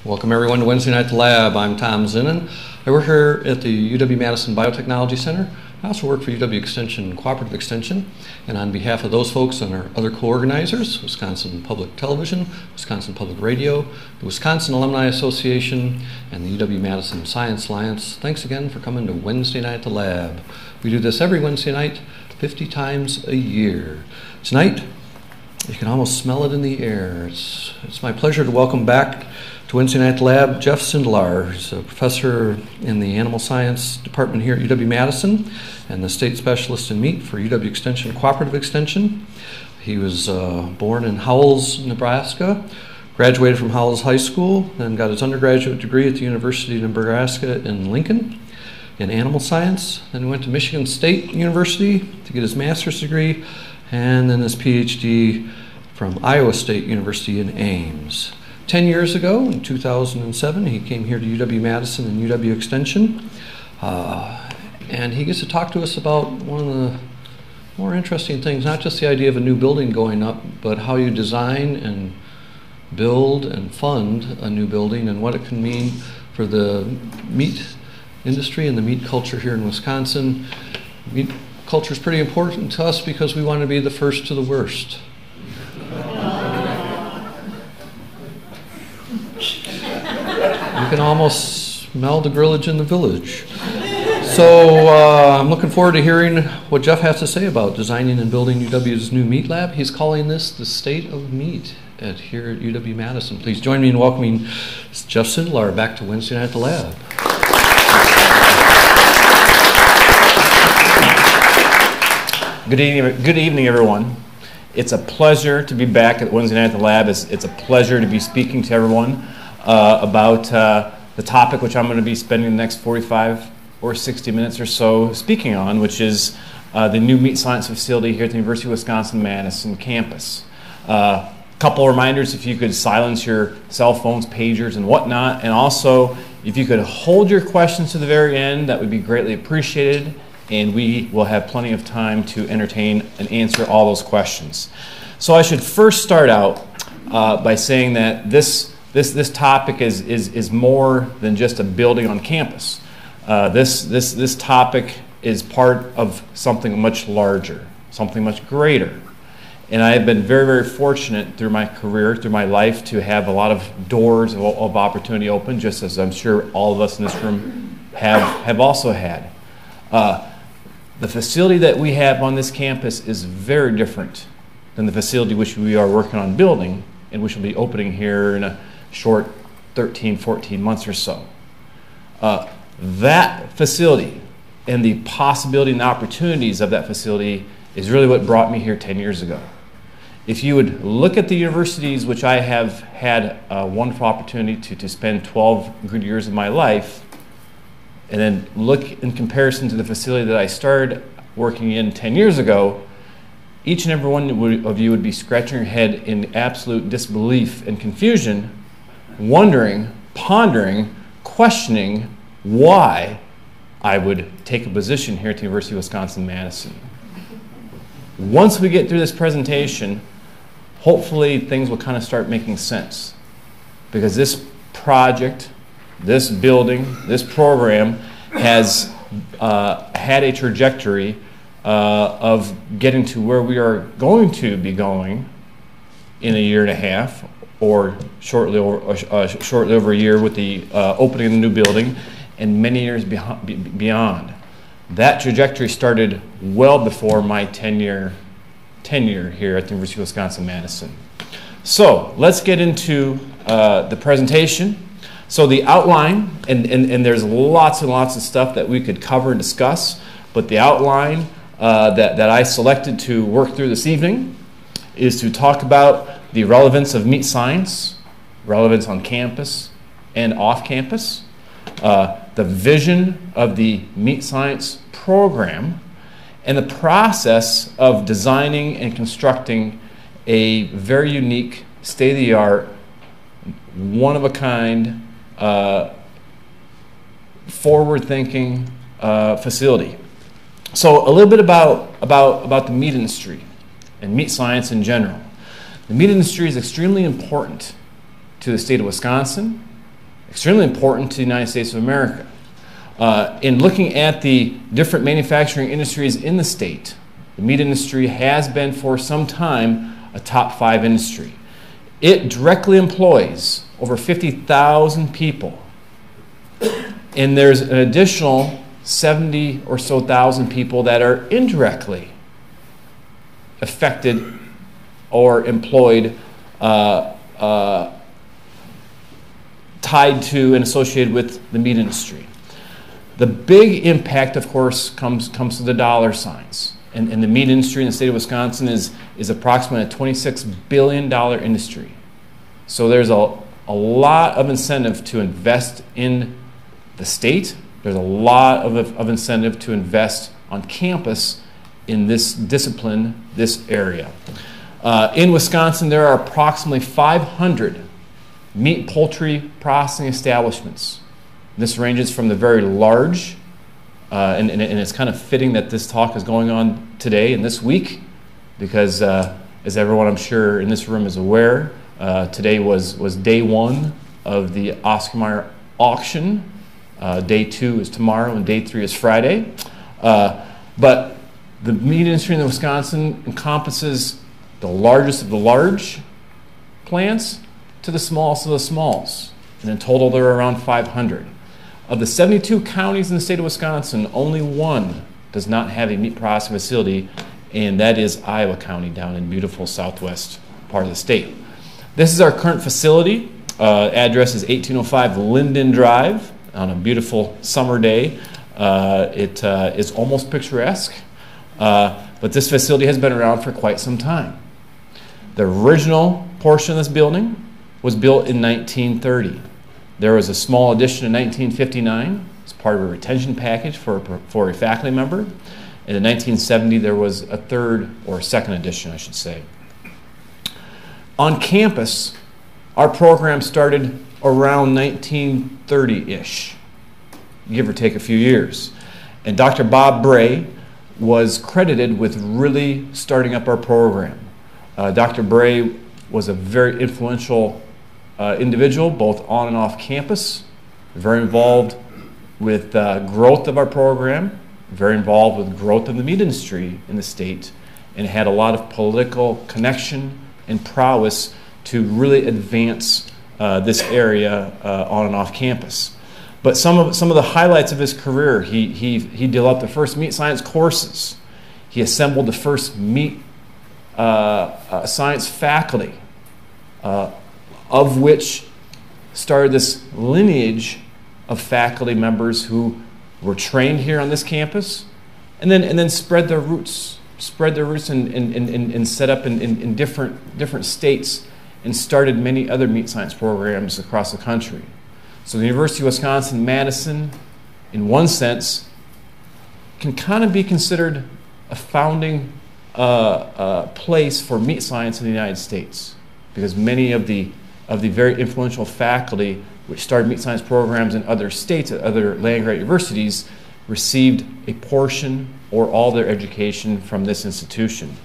Welcome everyone to Wednesday Night at the Lab. I'm Tom Zinnan. I work here at the UW-Madison Biotechnology Center. I also work for UW Extension Cooperative Extension, and on behalf of those folks and our other co-organizers, Wisconsin Public Television, Wisconsin Public Radio, the Wisconsin Alumni Association, and the UW-Madison Science Alliance, thanks again for coming to Wednesday Night at the Lab. We do this every Wednesday night, 50 times a year. Tonight, you can almost smell it in the air. It's my pleasure to welcome back to Wednesday Night at the Lab Jeff Sindelar, who's a professor in the Animal Science Department here at UW-Madison and the State Specialist in Meat for UW Extension Cooperative Extension. He was born in Howells, Nebraska, graduated from Howells High School, then got his undergraduate degree at the University of Nebraska in Lincoln in animal science. Then he went to Michigan State University to get his master's degree, and then his PhD from Iowa State University in Ames. 10 years ago, in 2007, he came here to UW-Madison and UW Extension, and he gets to talk to us about one of the more interesting things, not just the idea of a new building going up, but how you design and build and fund a new building and what it can mean for the meat industry and the meat culture here in Wisconsin. Meat culture is pretty important to us because we want to be the first to the worst. You can almost smell the grillage in the village. So I'm looking forward to hearing what Jeff has to say about designing and building UW's new meat lab. He's calling this the state of meat here at UW-Madison. Please join me in welcoming Jeff Sindelar back to Wednesday Night at the Lab. Good evening, everyone. It's a pleasure to be back at Wednesday Night at the Lab. It's a pleasure to be speaking to everyone about the topic which I'm going to be spending the next 45 or 60 minutes or so speaking on, which is the new meat science facility here at the University of Wisconsin-Madison campus. Couple reminders: if you could silence your cell phones, pagers, and whatnot, and also if you could hold your questions to the very end, that would be greatly appreciated, and we will have plenty of time to entertain and answer all those questions. So I should first start out by saying that this topic is more than just a building on campus. This topic is part of something much larger, something much greater. And I have been very, very fortunate through my career, through my life, to have a lot of doors of opportunity open, just as I'm sure all of us in this room have also had. The facility that we have on this campus is very different than the facility which we are working on building and which will be opening here in a short 13, 14 months or so. That facility and the possibility and opportunities of that facility is really what brought me here 10 years ago. If you would look at the universities which I have had a wonderful opportunity to spend 12 good years of my life, and then look in comparison to the facility that I started working in 10 years ago, each and every one of you would be scratching your head in absolute disbelief and confusion, wondering, pondering, questioning why I would take a position here at the University of Wisconsin-Madison. Once we get through this presentation, hopefully things will kind of start making sense, because this project, this building, this program has had a trajectory of getting to where we are going to be going in a year and a half, or shortly over a year with the opening of the new building, and many years beyond. That trajectory started well before my tenure here at the University of Wisconsin-Madison. So let's get into the presentation. So the outline, and there's lots and lots of stuff that we could cover and discuss, but the outline that I selected to work through this evening is to talk about the relevance of meat science, relevance on campus and off campus, the vision of the meat science program, and the process of designing and constructing a very unique, state-of-the-art, one-of-a-kind, forward-thinking facility. So a little bit about the meat industry and meat science in general. The meat industry is extremely important to the state of Wisconsin, extremely important to the United States of America. In looking at the different manufacturing industries in the state, the meat industry has been for some time a top 5 industry. It directly employs over 50,000 people, and there's an additional 70 or so thousand people that are indirectly affected or employed, tied to and associated with the meat industry. The big impact, of course, comes to the dollar signs. And the meat industry in the state of Wisconsin is approximately a $26 billion industry. So there's a lot of incentive to invest in the state. There's a lot of incentive to invest on campus in this discipline, this area. In Wisconsin, there are approximately 500 meat poultry processing establishments. This ranges from the very large, and it's kind of fitting that this talk is going on today and this week, because as everyone I'm sure in this room is aware, today was day 1 of the Oscar Mayer auction. Day 2 is tomorrow, and day 3 is Friday. But the meat industry in Wisconsin encompasses the largest of the large plants to the smallest of the smalls. And in total, there are around 500. Of the 72 counties in the state of Wisconsin, only 1 does not have a meat processing facility, and that is Iowa County down in beautiful southwest part of the state. This is our current facility. Address is 1805 Linden Drive on a beautiful summer day. It is almost picturesque, but this facility has been around for quite some time. The original portion of this building was built in 1930. There was a small addition in 1959 as part of a retention package for a faculty member. And in 1970, there was a third or second addition, I should say. On campus, our program started around 1930-ish, give or take a few years. And Dr. Bob Bray was credited with really starting up our program. Dr. Bray was a very influential individual, both on and off campus, very involved with growth of our program, very involved with growth of the meat industry in the state, and had a lot of political connection and prowess to really advance this area on and off campus. But some of the highlights of his career, he developed the first meat science courses. He assembled the first meat science faculty, of which started this lineage of faculty members who were trained here on this campus, and then spread their roots and set up in different states, and started many other meat science programs across the country. So the University of Wisconsin-Madison, in one sense, can kind of be considered a founding place for meat science in the United States, because many of the very influential faculty which started meat science programs in other states at other land-grant universities received a portion or all their education from this institution.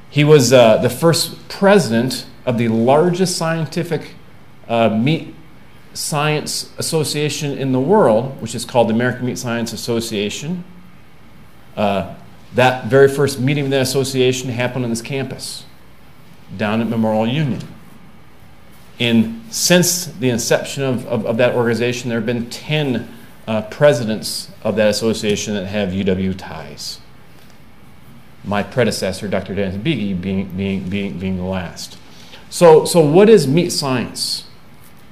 He was the first president of the largest scientific meat science association in the world, which is called the American Meat Science Association. That very first meeting of that association happened on this campus, down at Memorial Union. And since the inception of that organization, there have been 10 presidents of that association that have UW ties. My predecessor, Dr. Dennis Beege, being the last. So what is meat science?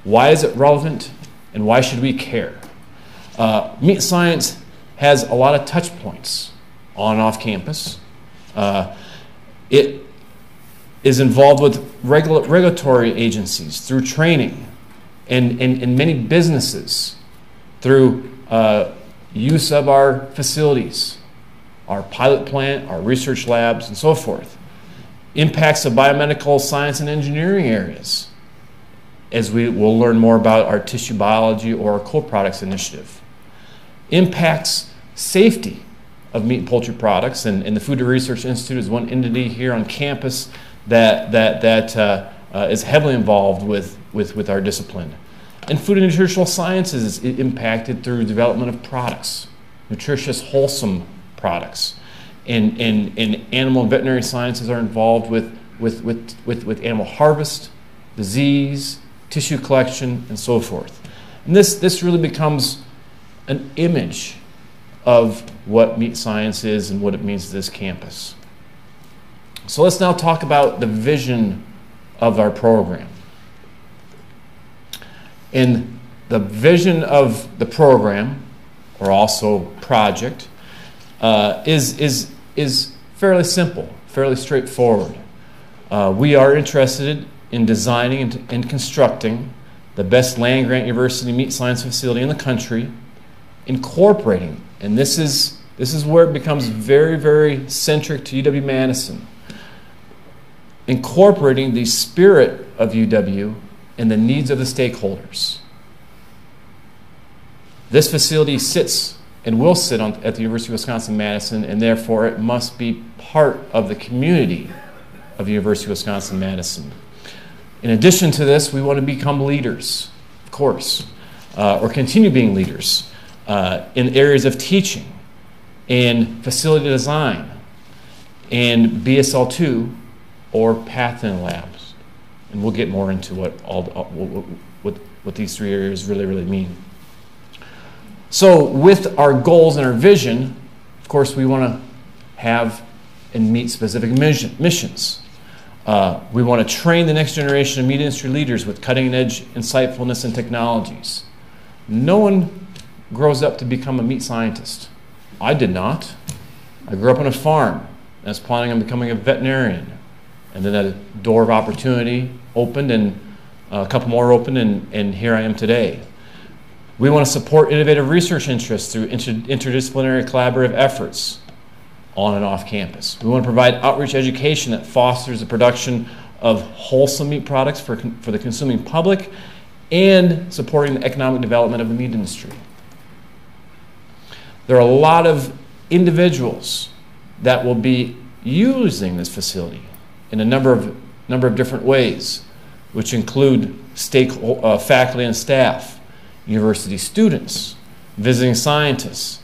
Why is it relevant, and why should we care? Meat science has a lot of touch points on and off campus. It is involved with regulatory agencies through training, and many businesses through use of our facilities, our pilot plant, our research labs, and so forth. Impacts of biomedical science and engineering areas, as we will learn more about our tissue biology or our co-products initiative. Impacts safety of meat and poultry products, and the Food Research Institute is one entity here on campus that is heavily involved with our discipline. And food and nutritional sciences is impacted through development of products, nutritious, wholesome products. And animal and veterinary sciences are involved with animal harvest, disease, tissue collection, and so forth. And this really becomes an image of what meat science is and what it means to this campus. So let's now talk about the vision of our program. And the vision of the program, or also project, is fairly simple, fairly straightforward. We are interested in designing and constructing the best land-grant university meat science facility in the country, incorporating, and this is where it becomes very, very centric to UW-Madison, incorporating the spirit of UW and the needs of the stakeholders. This facility sits and will sit at the University of Wisconsin-Madison, and therefore it must be part of the community of the University of Wisconsin-Madison. In addition to this, we want to become leaders, of course, or continue being leaders in areas of teaching and facility design and BSL2 or pathogen labs. And we'll get more into what these three areas really mean. So with our goals and our vision, of course, we want to have and meet specific missions. We want to train the next generation of meat industry leaders with cutting-edge insightfulness and technologies. No one grows up to become a meat scientist. I did not. I grew up on a farm. I was planning on becoming a veterinarian. And then a door of opportunity opened, and a couple more opened, and here I am today. We want to support innovative research interests through interdisciplinary collaborative efforts on and off campus. We want to provide outreach education that fosters the production of wholesome meat products for the consuming public and supporting the economic development of the meat industry. There are a lot of individuals that will be using this facility in a number of different ways, which include faculty and staff, university students, visiting scientists,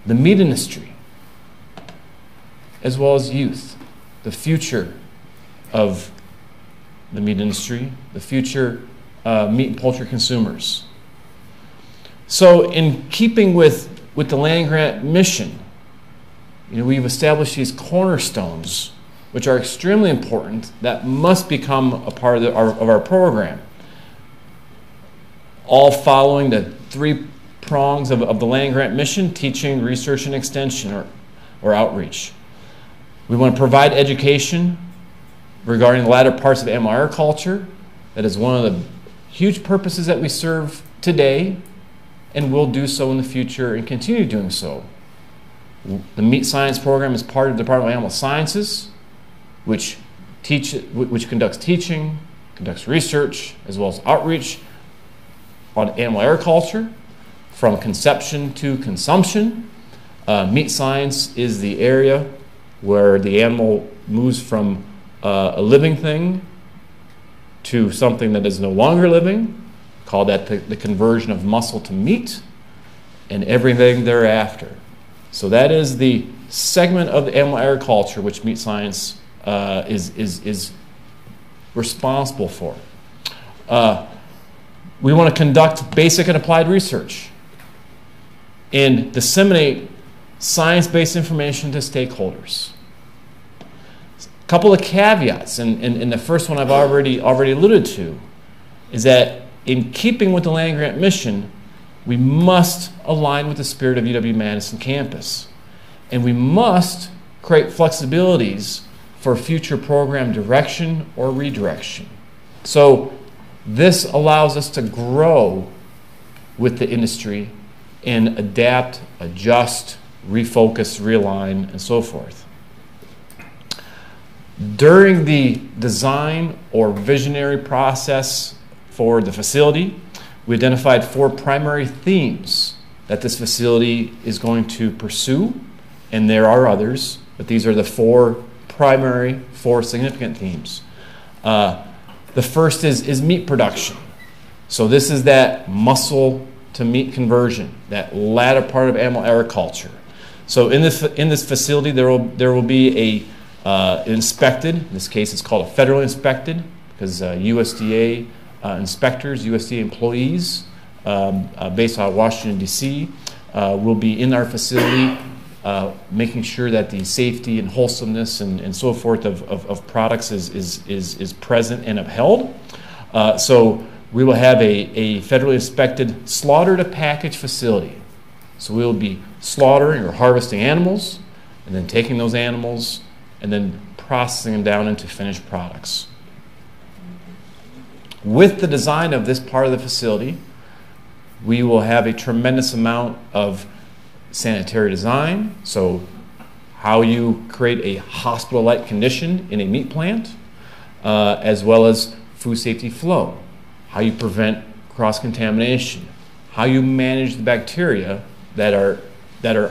the meat industry, as well as youth, the future of the meat industry, the future meat and poultry consumers. So in keeping with the land-grant mission, we've established these cornerstones, which are extremely important, that must become a part of our program, all following the three prongs of the land-grant mission: teaching, research, and extension, or outreach. We want to provide education regarding the latter parts of animal agriculture. That is one of the huge purposes that we serve today, and will do so in the future and continue doing so. The meat science program is part of the Department of Animal Sciences, which conducts teaching, conducts research, as well as outreach on animal agriculture from conception to consumption. Meat science is the area where the animal moves from a living thing to something that is no longer living. Call that the conversion of muscle to meat, and everything thereafter. So that is the segment of the animal agriculture which meat science is responsible for. We want to conduct basic and applied research and disseminate science-based information to stakeholders. A couple of caveats, and the first one I've already alluded to, is that in keeping with the land-grant mission, we must align with the spirit of UW-Madison campus. And we must create flexibilities for future program direction or redirection. So this allows us to grow with the industry and adapt, adjust, refocus, realign, and so forth. During the design or visionary process for the facility, we identified 4 primary themes that this facility is going to pursue, and there are others, but these are the 4 primary, 4 significant themes. The first is meat production. So this is that muscle to meat conversion, that latter part of animal agriculture. So in this facility, there will be a inspected. In this case, it's called a federally inspected, because USDA inspectors, USDA employees, based out of Washington D.C., will be in our facility, making sure that the safety and wholesomeness and so forth of products is present and upheld. So we will have a federally inspected slaughter to package facility. So we will be slaughtering or harvesting animals, and then taking those animals and then processing them down into finished products. With the design of this part of the facility, we will have a tremendous amount of sanitary design, so how you create a hospital-like condition in a meat plant, as well as food safety flow, how you prevent cross-contamination, how you manage the bacteria that are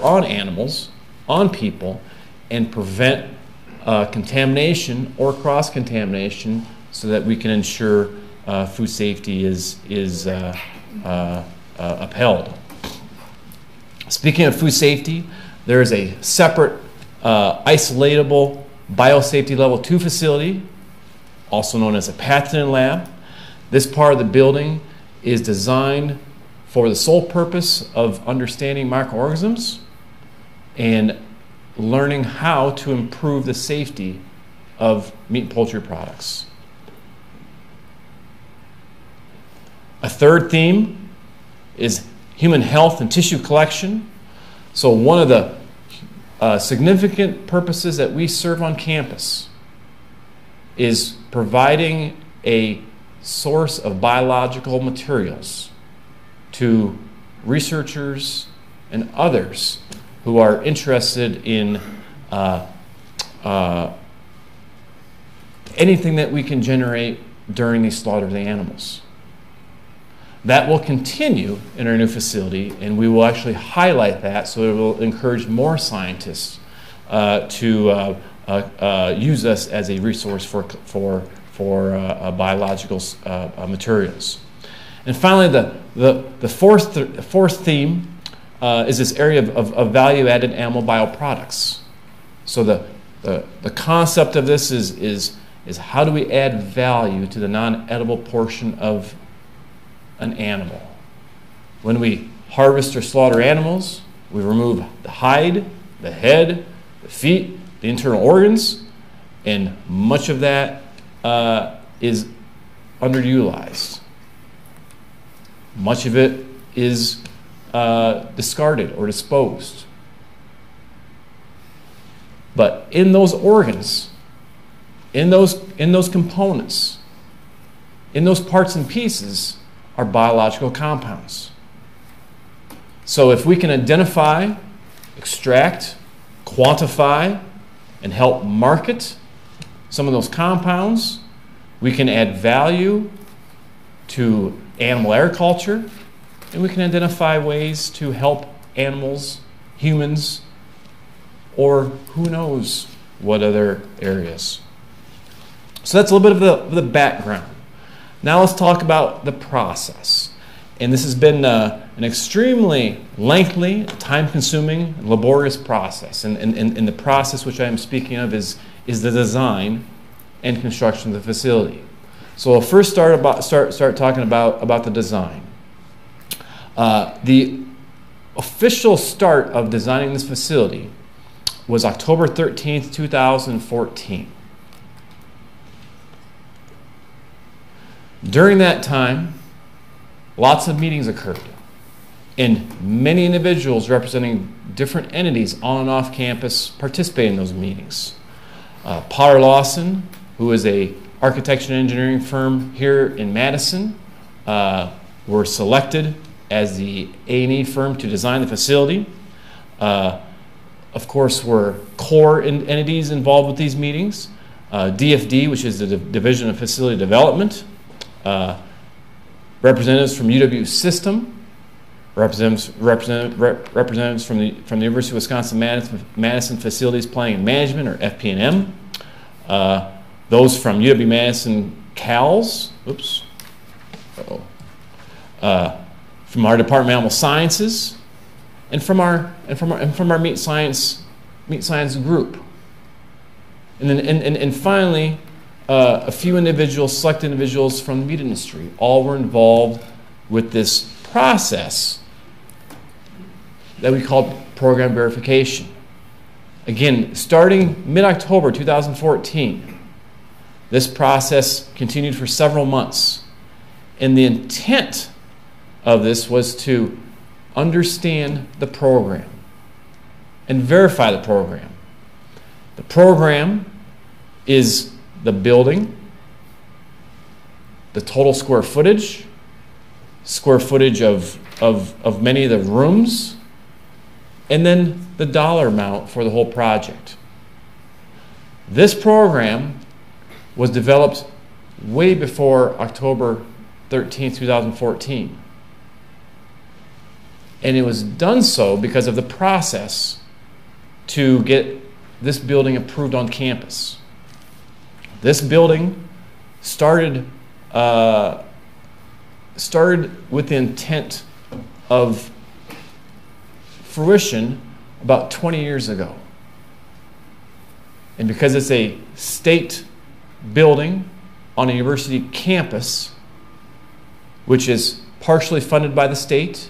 on animals, on people, and prevent contamination or cross-contamination so that we can ensure food safety is upheld. Speaking of food safety, there is a separate isolatable biosafety level 2 facility, also known as a pathogen lab. This part of the building is designed for the sole purpose of understanding microorganisms and learning how to improve the safety of meat and poultry products. A third theme is human health and tissue collection. So one of the significant purposes that we serve on campus is providing a source of biological materials to researchers and others who are interested in anything that we can generate during the slaughter of the animals. That will continue in our new facility, and we will actually highlight that so it will encourage more scientists to use us as a resource for biological materials. And finally, the fourth theme is this area of value-added animal bioproducts. So the concept of this is how do we add value to the non-edible portion of an animal. When we harvest or slaughter animals, we remove the hide, the head, the feet, the internal organs, and much of that is underutilized. Much of it is discarded or disposed. But in those organs, in those components, in those parts and pieces, are biological compounds. So if we can identify, extract, quantify, and help market some of those compounds, we can add value to animal agriculture, and we can identify ways to help animals, humans, or who knows what other areas. So that's a little bit of the background. Now let's talk about the process. And this has been an extremely lengthy, time-consuming, laborious process. And the process which I am speaking of is the design and construction of the facility. So we'll first start talking about the design. The official start of designing this facility was October 13th, 2014. During that time, lots of meetings occurred, and many individuals representing different entities on and off campus participated in those meetings. Potter Lawson, who is a architecture and engineering firm here in Madison, were selected as the A&E firm to design the facility. Of course, were core entities involved with these meetings. DFD, which is the Division of Facility Development, representatives from UW System, representatives from the University of Wisconsin-Madison Facilities Planning and Management, or FP&M, those from UW-Madison CALS, from our Department of Animal Sciences, and from our meat science group. And finally, a few individuals, select individuals from the meat industry, all were involved with this process that we called program verification. Again, starting mid-October 2014, this process continued for several months. And the intent of this was to understand the program and verify the program. The program is the building, the total square footage of many of the rooms, and then the dollar amount for the whole project. This program was developed way before October 13, 2014. And it was done so because of the process to get this building approved on campus. This building started with the intent of fruition about 20 years ago. And because it's a state building on a university campus, which is partially funded by the state,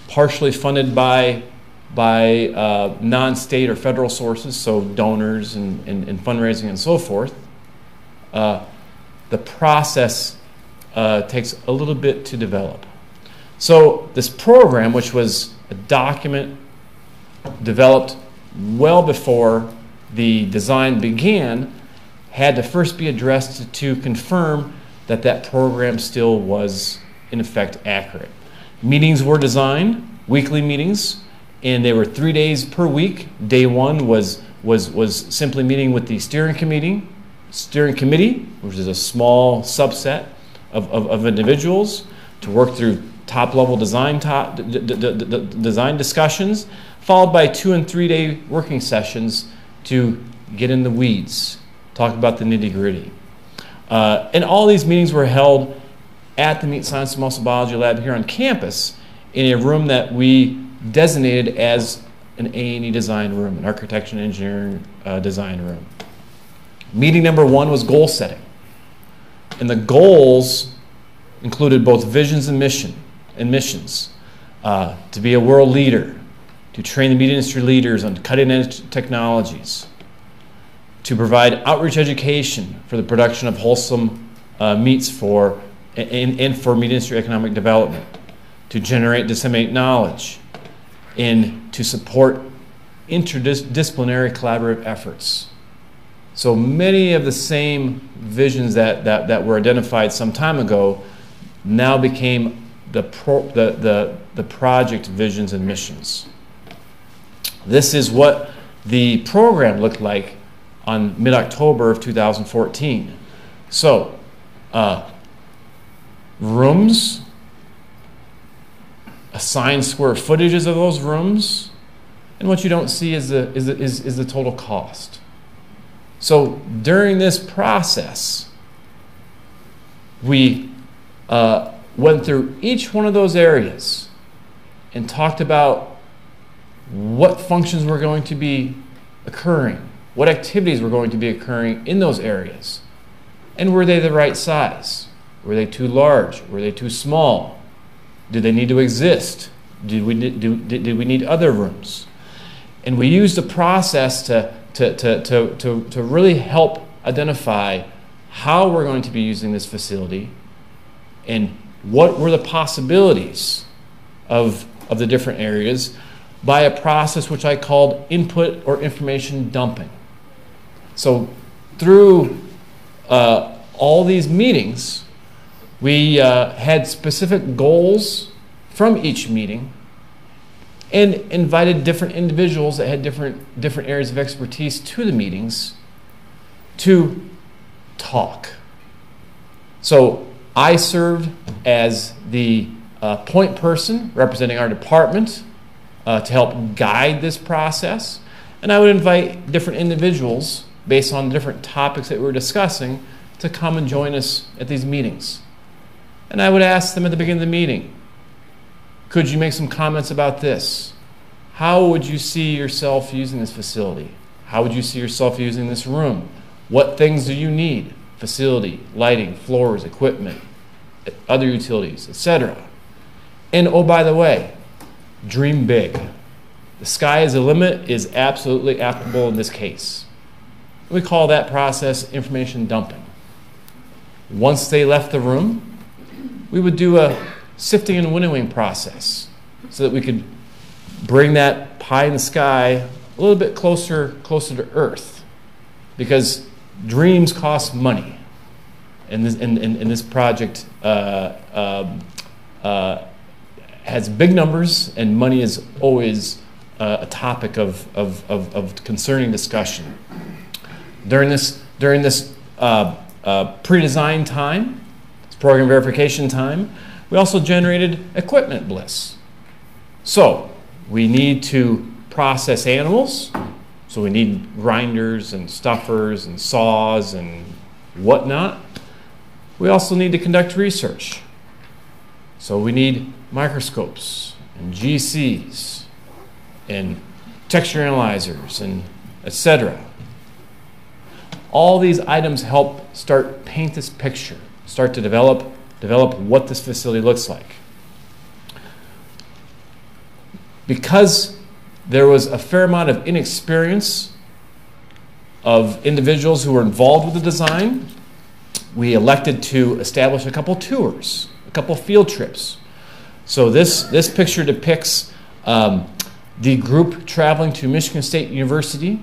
partially funded by non-state or federal sources, so donors and fundraising and so forth, the process takes a little bit to develop. So this program, which was a document developed well before the design began, had to first be addressed to confirm that that program still was in effect accurate. Meetings were designed, weekly meetings, and they were 3 days per week. Day one was simply meeting with the steering committee, which is a small subset of individuals, to work through top-level design discussions, followed by 2 and 3 day working sessions to get in the weeds, talk about the nitty-gritty. And all these meetings were held at the Meat Science and Muscle Biology Lab here on campus in a room that we designated as an A&E design room, an architecture and engineering design room. Meeting number 1 was goal setting. And the goals included both visions and missions. To be a world leader, to train the meat industry leaders on cutting-edge technologies, to provide outreach education for the production of wholesome meats for meat industry economic development, to generate, disseminate knowledge, and to support interdisciplinary collaborative efforts. So many of the same visions that were identified some time ago now became the project visions and missions. This is what the program looked like on mid-October of 2014. So, rooms, assigned square footages of those rooms, and what you don't see is the total cost. So during this process, we went through each one of those areas and talked about what functions were going to be occurring, what activities were going to be occurring in those areas, and were they the right size? Were they too large? Were they too small? Did they need to exist? Did we need other rooms? And we used a process to really help identify how we're going to be using this facility and what were the possibilities of the different areas by a process which I called input or information dumping. So through all these meetings, we had specific goals from each meeting and invited different individuals that had different areas of expertise to the meetings to talk. So I served as the point person representing our department to help guide this process, and I would invite different individuals based on different topics that we were discussing to come and join us at these meetings. And I would ask them at the beginning of the meeting, could you make some comments about this? How would you see yourself using this facility? How would you see yourself using this room? What things do you need? Facility, lighting, floors, equipment, other utilities, etc. And oh, by the way, dream big. The sky is the limit is absolutely applicable in this case. We call that process information dumping. Once they left the room, we would do a sifting and winnowing process so that we could bring that pie in the sky a little bit closer to earth, because dreams cost money, and this project has big numbers, and money is always a topic of concerning discussion. During this pre-design time, this program verification time, we also generated equipment bliss. So we need to process animals, so we need grinders and stuffers and saws and whatnot. We also need to conduct research. So we need microscopes and GCs and texture analyzers and etc. All these items help start paint this picture, start to develop what this facility looks like. Because there was a fair amount of inexperience of individuals who were involved with the design, we elected to establish a couple tours, a couple field trips. So this picture depicts the group traveling to Michigan State University,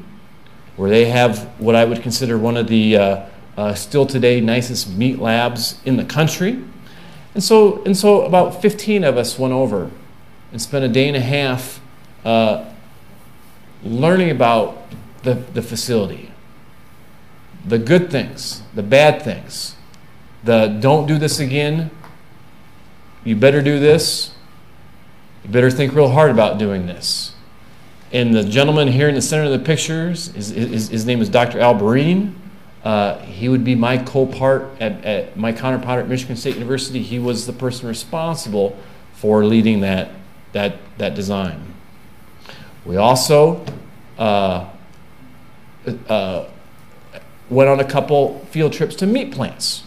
where they have what I would consider one of the still today nicest meat labs in the country. And so about 15 of us went over and spent a day and a half learning about the facility. The good things, the bad things, the don't do this again, you better do this, you better think real hard about doing this. And the gentleman here in the center of the pictures, his name is Dr. Al Barine. He would be my counterpart at Michigan State University. He was the person responsible for leading that design. We also went on a couple field trips to meat plants.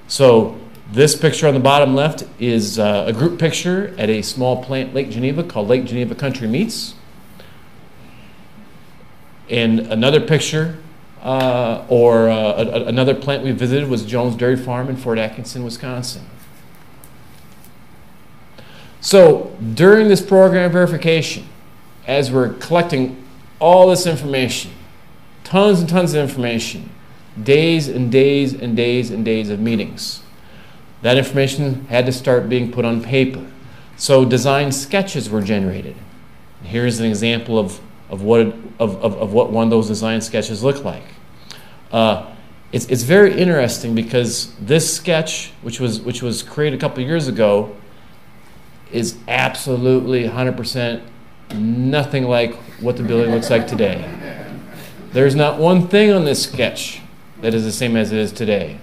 So this picture on the bottom left is a group picture at a small plant, Lake Geneva, called Lake Geneva Country Meats. And another picture another plant we visited was Jones Dairy Farm in Fort Atkinson, Wisconsin. So during this program verification, as we're collecting all this information, tons and tons of information, days and days and days and days of meetings, that information had to start being put on paper. So design sketches were generated. Here's an example of what one of those design sketches look like. It's very interesting because this sketch, which was created a couple of years ago, is absolutely 100% nothing like what the building looks like today. There's not one thing on this sketch that is the same as it is today.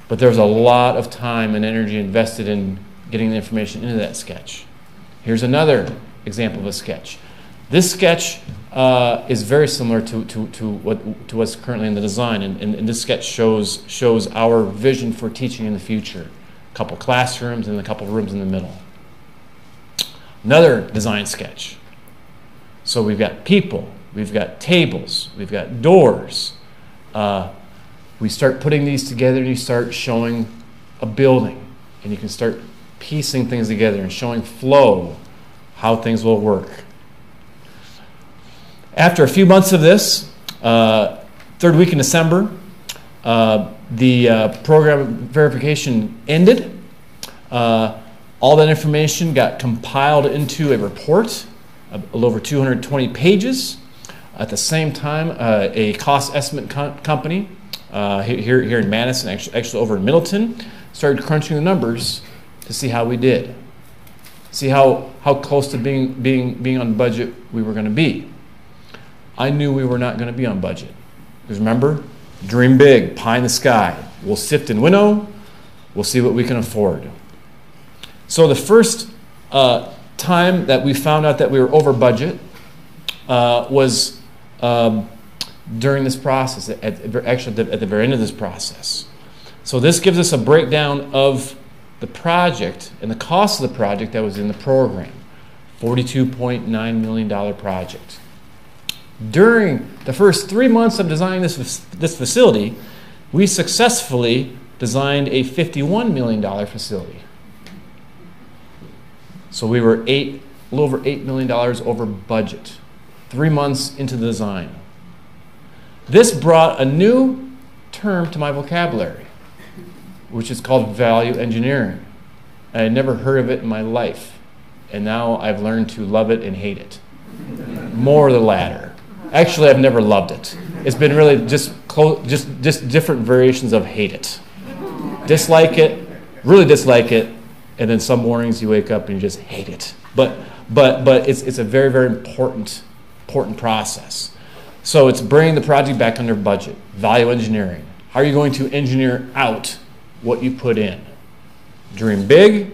But there was a lot of time and energy invested in getting the information into that sketch. Here's another example of a sketch. This sketch is very similar to what's currently in the design, and this sketch shows our vision for teaching in the future. A couple classrooms and a couple rooms in the middle. Another design sketch. So we've got people, we've got tables, we've got doors. We start putting these together and you start showing a building, and you can start piecing things together and showing flow, how things will work. After a few months of this, third week in December, the program verification ended. All that information got compiled into a report, a little over 220 pages. At the same time, a cost estimate company here in Madison, actually over in Middleton, started crunching the numbers to see how we did, see how close to being on budget we were going to be. I knew we were not going to be on budget. Because remember, dream big, pie in the sky. We'll sift and winnow. We'll see what we can afford. So the first time that we found out that we were over budget was during this process, actually at the very end of this process. So this gives us a breakdown of the project and the cost of the project that was in the program. $42.9 million project. During the first 3 months of designing this facility, we successfully designed a $51 million facility. So we were a little over $8 million over budget, 3 months into the design. This brought a new term to my vocabulary, which is called value engineering. I had never heard of it in my life, and now I've learned to love it and hate it. More the latter. Actually, I've never loved it. It's been really just different variations of hate it. Dislike it, really dislike it, and then some mornings you wake up and you just hate it. But it's a very, very important process. So it's bringing the project back under budget, value engineering. How are you going to engineer out what you put in? Dream big,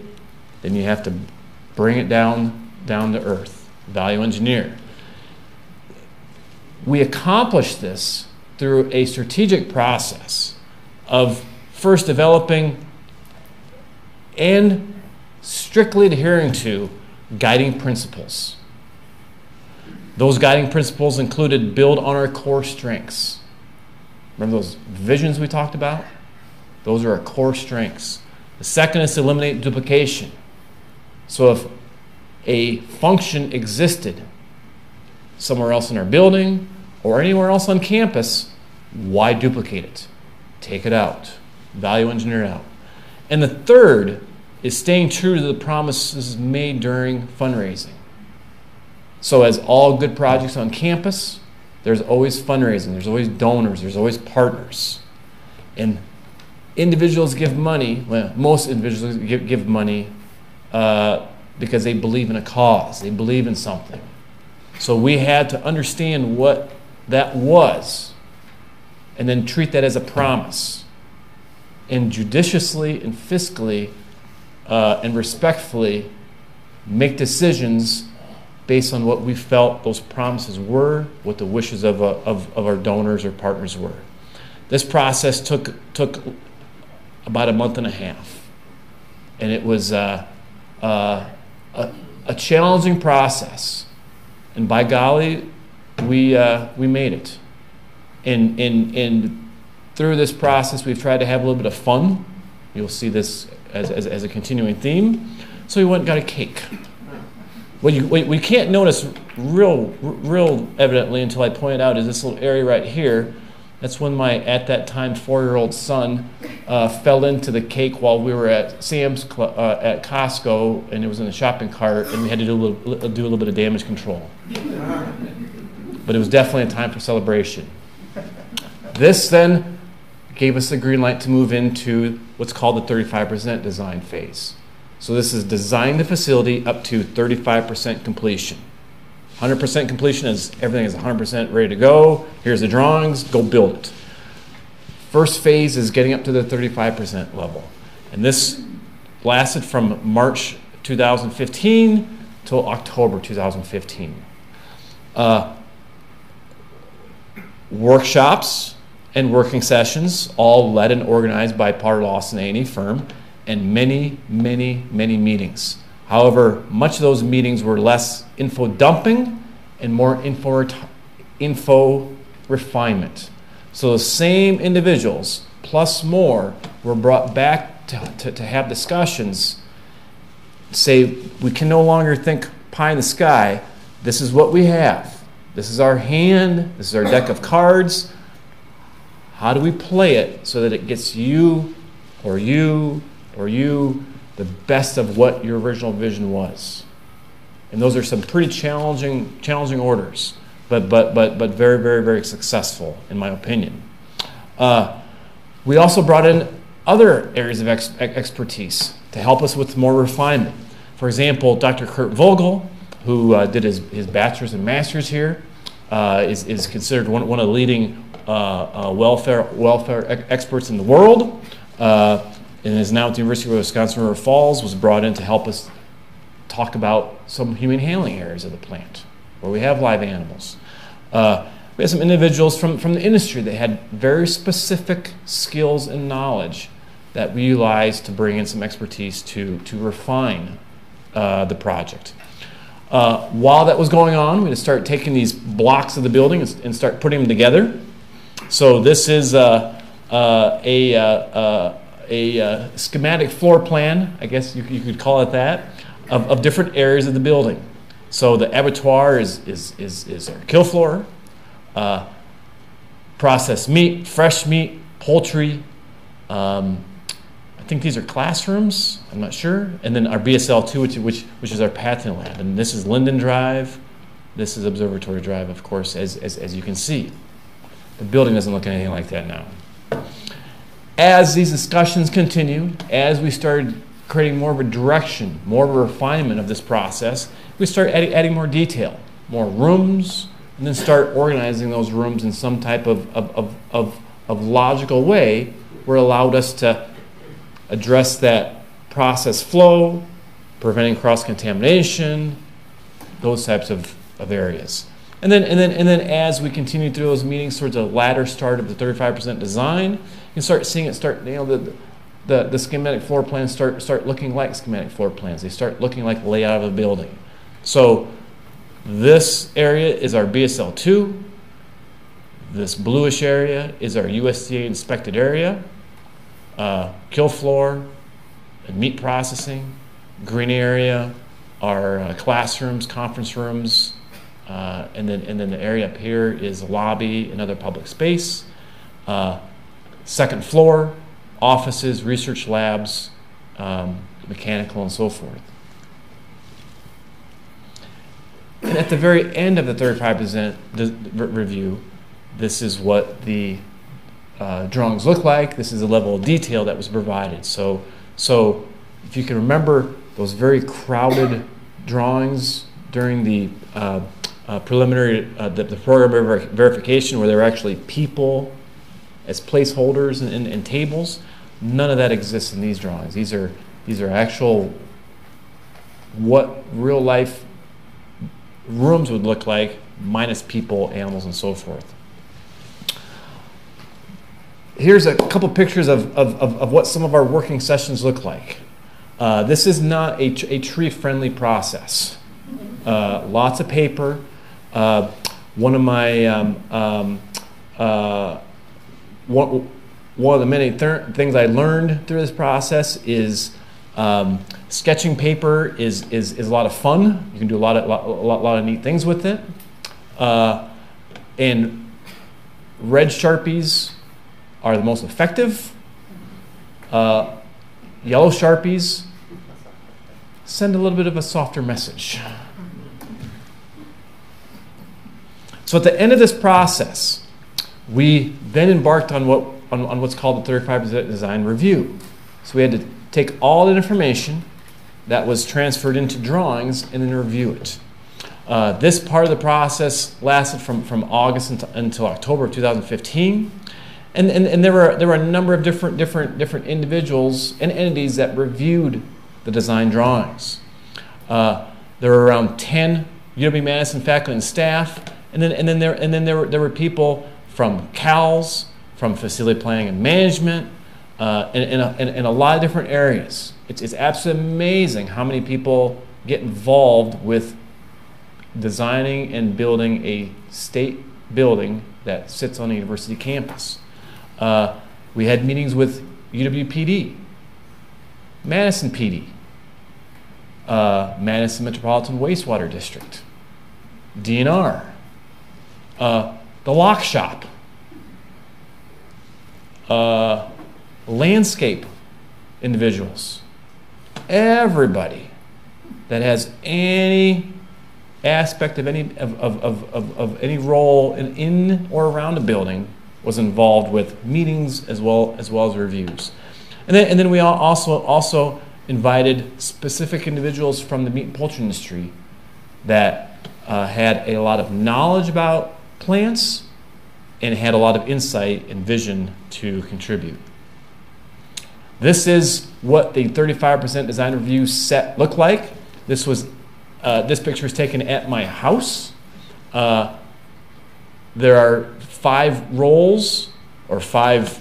then you have to bring it down to earth, value engineer. We accomplish this through a strategic process of first developing and strictly adhering to guiding principles. Those guiding principles included build on our core strengths. Remember those visions we talked about? Those are our core strengths. The second is to eliminate duplication. So if a function existed somewhere else in our building or anywhere else on campus, why duplicate it? Take it out. Value engineer it out. And the third is staying true to the promises made during fundraising. So as all good projects on campus, there's always fundraising, there's always donors, there's always partners. And individuals give money, well, most individuals give money because they believe in a cause, they believe in something. So we had to understand what that was and then treat that as a promise. And judiciously and fiscally and respectfully make decisions based on what we felt those promises were, what the wishes of our donors or partners were. This process took about a month and a half. And it was a challenging process. And by golly, we made it. And through this process, we've tried to have a little bit of fun. You'll see this as a continuing theme. So we went and got a cake. What you can't notice real evidently until I point out is this little area right here. That's when my, at that time, 4-year-old son fell into the cake while we were at Sam's at Costco, and it was in the shopping cart, and we had to do a little bit of damage control. But it was definitely a time for celebration. This then gave us the green light to move into what's called the 35% design phase. So this is design the facility up to 35% completion. 100% completion is everything is 100% ready to go. Here's the drawings, go build it. First phase is getting up to the 35% level. And this lasted from March 2015 till October 2015. Workshops and working sessions, all led and organized by Potter Lawson A&E firm, and many meetings. However, much of those meetings were less info dumping and more info refinement. So the same individuals, plus more, were brought back to have discussions, say, we can no longer think pie in the sky. This is what we have. This is our hand. This is our deck of cards. How do we play it so that it gets you or you the best of what your original vision was? And those are some pretty challenging orders, but very successful in my opinion. We also brought in other areas of expertise to help us with more refinement. For example, Dr. Curt Vogel, who did his bachelor's and master's here, is considered one of the leading welfare experts in the world. and is now at the University of Wisconsin River Falls, was brought in to help us talk about some human handling areas of the plant where we have live animals. We had some individuals from the industry that had very specific skills and knowledge that we utilized to bring in some expertise to refine the project. While that was going on, we had to start taking these blocks of the building and start putting them together. So this is a schematic floor plan, I guess you could call it that, of different areas of the building. So the abattoir is our kill floor, processed meat, fresh meat, poultry. I think these are classrooms, I'm not sure. And then our BSL2, which is our pathing lab. And this is Linden Drive. This is Observatory Drive, of course, as you can see. The building doesn't look anything like that now. As these discussions continued, as we started creating more of a direction, more of a refinement of this process, we started adding more detail, more rooms, and then start organizing those rooms in some type of logical way where it allowed us to address that process flow, preventing cross-contamination, those types of areas. And then as we continue through those meetings towards the latter start of the 35% design, you can start seeing it the schematic floor plans start looking like schematic floor plans. They start looking like the layout of a building. So this area is our BSL2. This bluish area is our USDA inspected area. Kill floor and meat processing. Green area are classrooms, conference rooms, and then the area up here is lobby and other public space. Second floor, offices, research labs, mechanical, and so forth. And at the very end of the 35% review, this is what the drawings look like. This is the level of detail that was provided. So if you can remember those very crowded drawings during the preliminary, the program verification, where there were actually people as placeholders and tables, none of that exists in these drawings. These are actual what real life rooms would look like, minus people, animals, and so forth. Here's a couple pictures of what some of our working sessions look like. This is not a tree-friendly process. Lots of paper. One of my one of the many things I learned through this process is sketching paper is a lot of fun. You can do a lot of neat things with it. And red Sharpies are the most effective. Yellow Sharpies send a little bit of a softer message. So at the end of this process, we then embarked on what's called the 35% design review. So we had to take all the information that was transferred into drawings and then review it. This part of the process lasted from August until October of 2015. And there were a number of different individuals and entities that reviewed the design drawings. There were around 10 UW-Madison faculty and staff, and then there were people from CALS, from facility planning and management, in a lot of different areas. It's absolutely amazing how many people get involved with designing and building a state building that sits on a university campus. We had meetings with UW-PD, Madison PD, Madison Metropolitan Wastewater District, DNR, the lock shop, landscape individuals, everybody that has any aspect of any role in or around a building was involved with meetings as well as reviews. And then we also invited specific individuals from the meat and poultry industry that had a lot of knowledge about plants and had a lot of insight and vision to contribute. This is what the 35% design review set looked like. This picture was taken at my house. There are 5 rolls or 5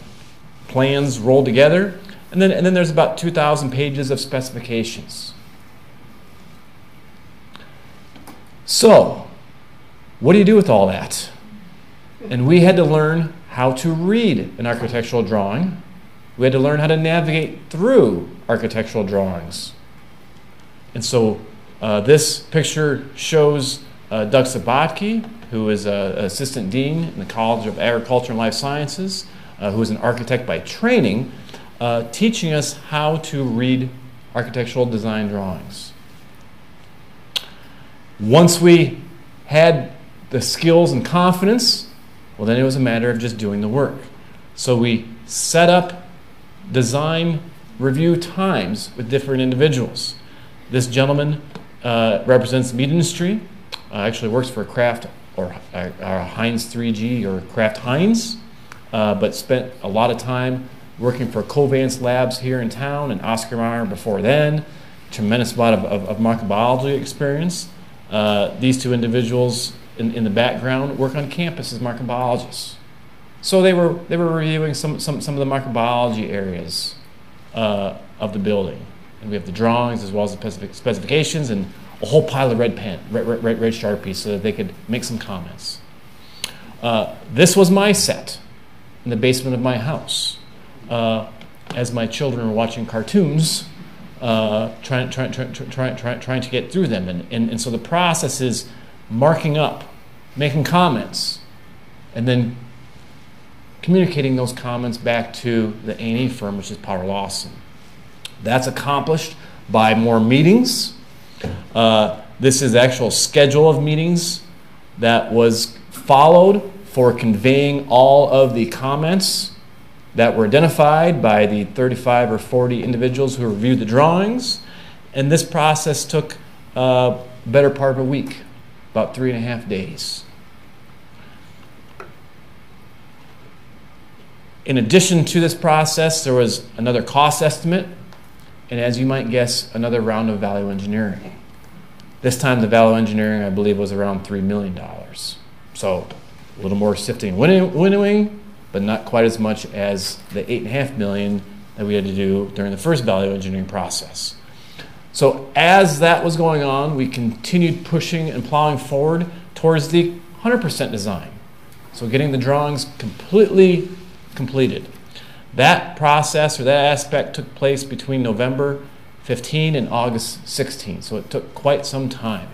plans rolled together, and then there's about 2,000 pages of specifications. So, what do you do with all that? And we had to learn how to read an architectural drawing. We had to learn how to navigate through architectural drawings. And so this picture shows Doug Sabatke, who is an assistant dean in the College of Agriculture and Life Sciences, who is an architect by training, teaching us how to read architectural design drawings. Once we had the skills and confidence, well, then it was a matter of just doing the work. So we set up design review times with different individuals. This gentleman represents the meat industry, actually works for Kraft or Heinz 3G or Kraft Heinz, but spent a lot of time working for Covance Labs here in town and Oscar Mayer before then. Tremendous amount of microbiology experience. These two individuals in the background work on campus as microbiologists. So they were reviewing some of the microbiology areas of the building. And we have the drawings as well as the specifications and a whole pile of red Sharpies so that they could make some comments. This was my set in the basement of my house. As my children were watching cartoons, trying to get through them. And so the process is marking up, making comments, and then communicating those comments back to the A&E firm, which is Power Lawson. That's accomplished by more meetings. This is the actual schedule of meetings that was followed for conveying all of the comments that were identified by the 35 or 40 individuals who reviewed the drawings. And this process took a better part of a week, about 3.5 days. In addition to this process, there was another cost estimate, and as you might guess, another round of value engineering. This time the value engineering, I believe, was around $3 million. So a little more sifting and winnowing, but not quite as much as the $8.5 million that we had to do during the first value engineering process. So as that was going on, we continued pushing and plowing forward towards the 100% design. So getting the drawings completely completed. That process or that aspect took place between November 15 and August 16. So it took quite some time.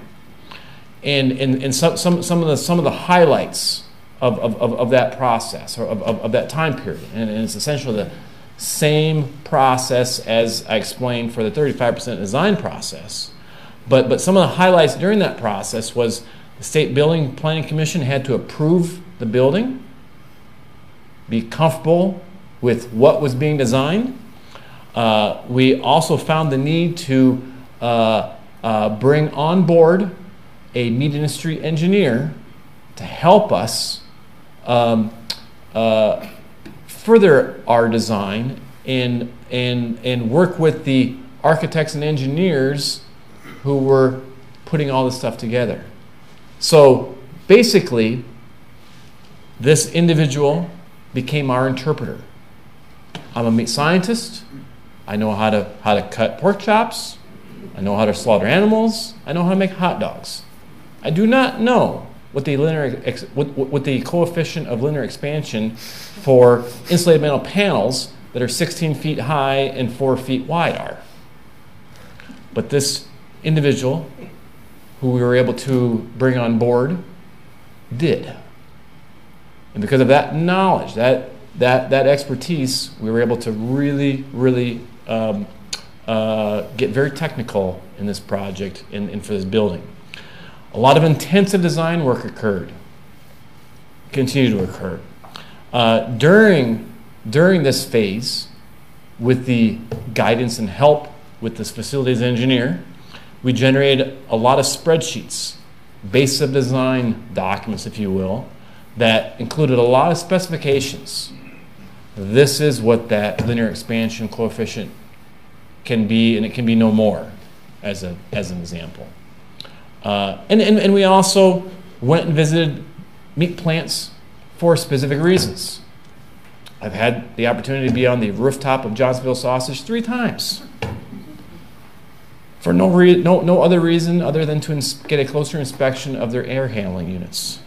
And some of the highlights of that process or of that time period, and it's essentially the same process as I explained for the 35% design process. But some of the highlights during that process was the State Building Planning Commission had to approve the building, be comfortable with what was being designed. We also found the need to bring on board a meat industry engineer to help us further our design and work with the architects and engineers who were putting all this stuff together. So basically, this individual became our interpreter. I'm a meat scientist. I know how to cut pork chops. I know how to slaughter animals. I know how to make hot dogs. I do not know what the coefficient of linear expansion for insulated metal panels that are 16 feet high and 4 feet wide are. But this individual who we were able to bring on board did. And because of that knowledge, that expertise, we were able to really get very technical in this project and for this building. A lot of intensive design work continued to occur. During this phase, with the guidance and help with this facilities engineer, we generated a lot of spreadsheets, basis of design documents, if you will, that included a lot of specifications. this is what that linear expansion coefficient can be, and it can be no more, as an example. And we also went and visited meat plants for specific reasons. I've had the opportunity to be on the rooftop of Johnsonville Sausage 3 times for no other reason other than to get a closer inspection of their air handling units.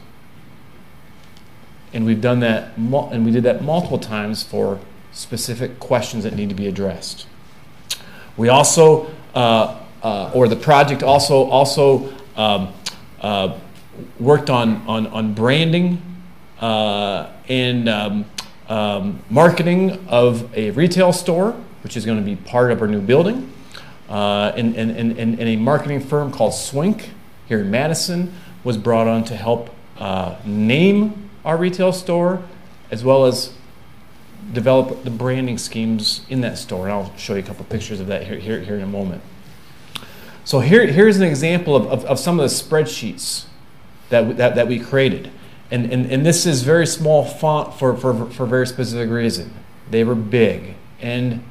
And we've done that, and we did that multiple times for specific questions that need to be addressed. We also, or the project also worked on branding and marketing of a retail store, which is going to be part of our new building, and a marketing firm called Swink here in Madison was brought on to help name our retail store, as well as develop the branding schemes in that store. And I'll show you a couple pictures of that here in a moment. So here's an example of some of the spreadsheets that we created. And this is very small font for a very specific reason. They were big and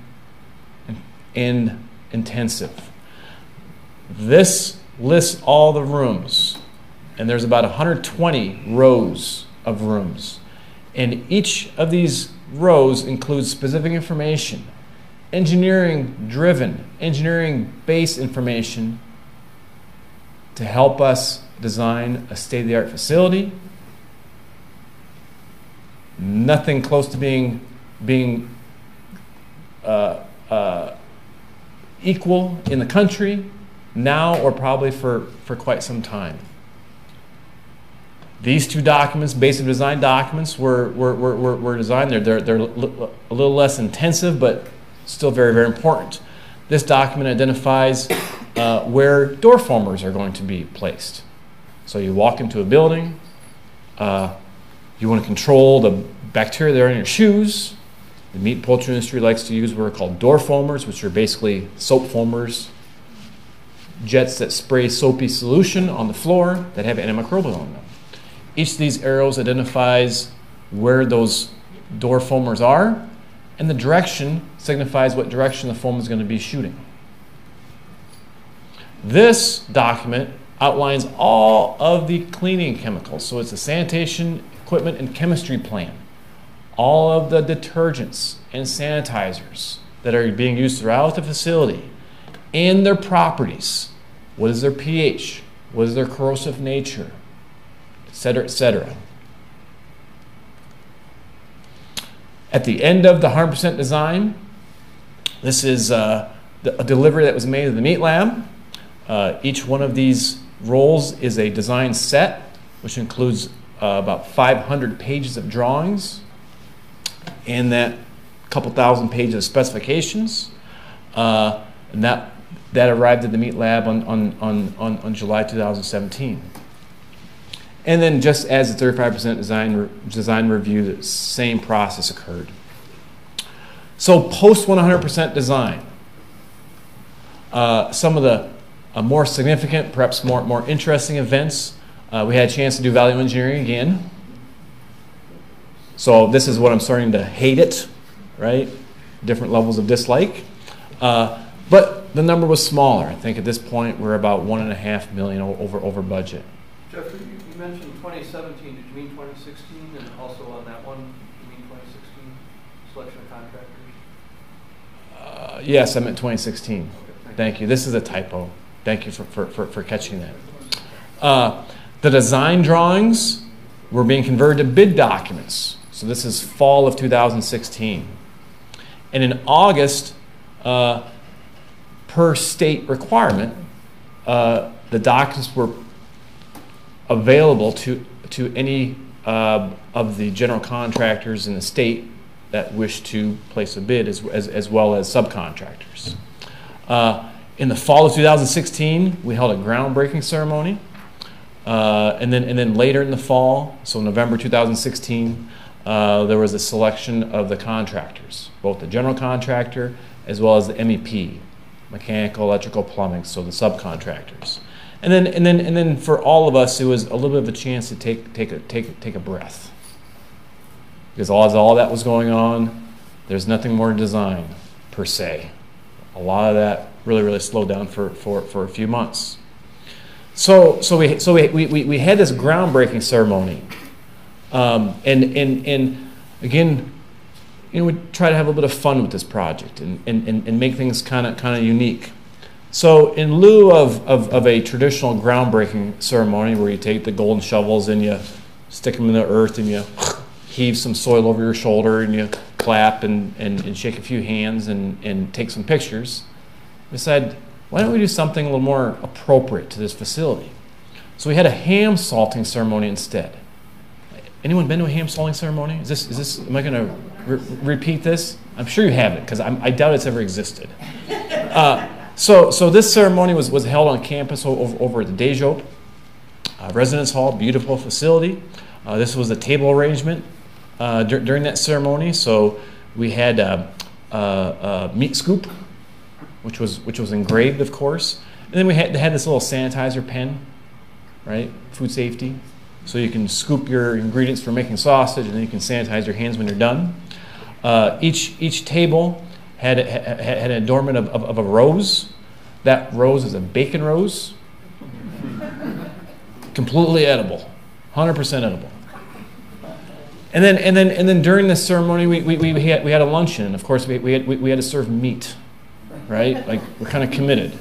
intensive. This lists all the rooms, and there's about 120 rows of rooms. And each of these rows includes specific information, engineering-driven, engineering-based information to help us design a state-of-the-art facility. Nothing close to being equal in the country now, or probably for quite some time. These 2 documents, basic design documents, were designed. They're a little less intensive, but still very, very important. This document identifies where door formers are going to be placed. So you walk into a building, you want to control the bacteria that are in your shoes. The meat and poultry industry likes to use what are called door foamers, which are basically soap foamers, jets that spray soapy solution on the floor that have antimicrobial in them. Each of these arrows identifies where those door foamers are, and the direction signifies what direction the foam is going to be shooting. This document outlines all of the cleaning chemicals. So it's a sanitation equipment and chemistry plan. All of the detergents and sanitizers that are being used throughout the facility and their properties. What is their pH? What is their corrosive nature? Etc., etc. At the end of the 100% design, this is a delivery that was made to the meat lab. Each one of these rolls is a design set, which includes about 500 pages of drawings and that couple thousand pages of specifications. And that arrived at the meat lab on July 2017. And then just as the 35% design review, the same process occurred. So post 100% design, some of the more significant, perhaps more interesting events, we had a chance to do value engineering again. So this is what I'm starting to hate it, right? Different levels of dislike. But the number was smaller. I think at this point we're about $1.5 million over budget. Jeffrey, you mentioned 2017. Did you mean 2016? And also on that one, you mean 2016 selection of contractors? Yes, I meant 2016. Okay, thank you. This is a typo. Thank you for catching that. The design drawings were being converted to bid documents. So this is fall of 2016. And in August, per state requirement, the documents were available to any of the general contractors in the state that wish to place a bid, as well as subcontractors. In the fall of 2016, we held a groundbreaking ceremony, and then later in the fall, so November 2016, there was a selection of the contractors, both the general contractor as well as the MEP, mechanical, electrical, plumbing, so the subcontractors. And then for all of us, it was a little bit of a chance to take a breath, because all that was going on, There's nothing more design, per se. A lot of that really slowed down for a few months. So we had this groundbreaking ceremony. And again, we try to have a little bit of fun with this project and make things kind of unique. So in lieu of a traditional groundbreaking ceremony where you take the golden shovels and you stick them in the earth and you heave some soil over your shoulder and you clap and shake a few hands and take some pictures, we decided, why don't we do something a little more appropriate to this facility? So we had a ham salting ceremony instead. Anyone been to a ham salting ceremony? Am I going to repeat this? I'm sure you haven't, because I doubt it's ever existed. So this ceremony was held on campus over at the Dejope Residence Hall, beautiful facility. This was a table arrangement during that ceremony. So we had a meat scoop, which was engraved, of course, and then they had this little sanitizer pen, right? Food safety. So you can scoop your ingredients for making sausage, and then you can sanitize your hands when you're done. Each table had an adornment of a rose. That rose is a bacon rose, completely edible, 100% edible. And then during this ceremony, we had a luncheon. And of course, we had to serve meat, right? Like, we're kind of committed.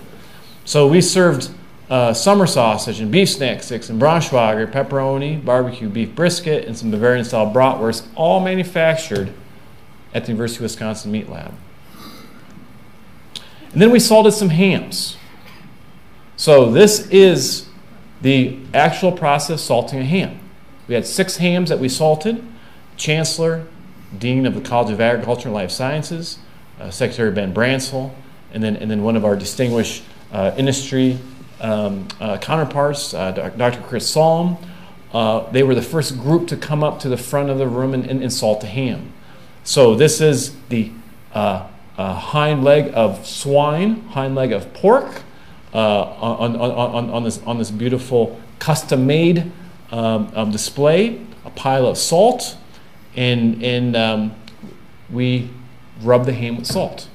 So we served summer sausage and beef snack sticks and Braunschweiger, pepperoni, barbecue beef brisket, and some Bavarian-style bratwurst, all manufactured at the University of Wisconsin Meat Lab. And then we salted some hams. So this is the actual process of salting a ham. We had 6 hams that we salted. Chancellor, Dean of the College of Agriculture and Life Sciences, Secretary Ben Bransel, and then one of our distinguished industry counterparts, Dr. Chris Salm. They were the first group to come up to the front of the room and salt a ham. So this is the hind leg of swine, hind leg of pork on this beautiful custom-made display, a pile of salt, and we rub the ham with salt,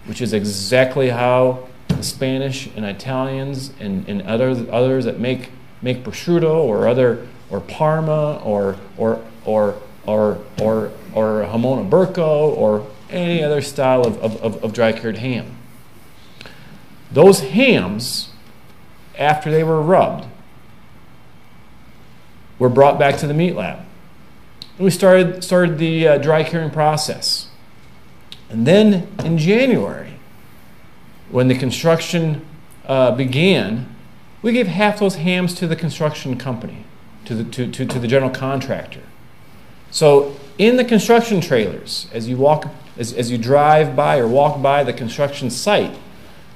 which is exactly how the Spanish and Italians and others that make prosciutto or Parma or jamon iberico or any other style of dry cured ham. Those hams, after they were rubbed, were brought back to the meat lab. And we started the dry curing process. And then in January, when the construction began, we gave half those hams to the construction company, to the general contractor. So in the construction trailers, as you drive by or walk by the construction site,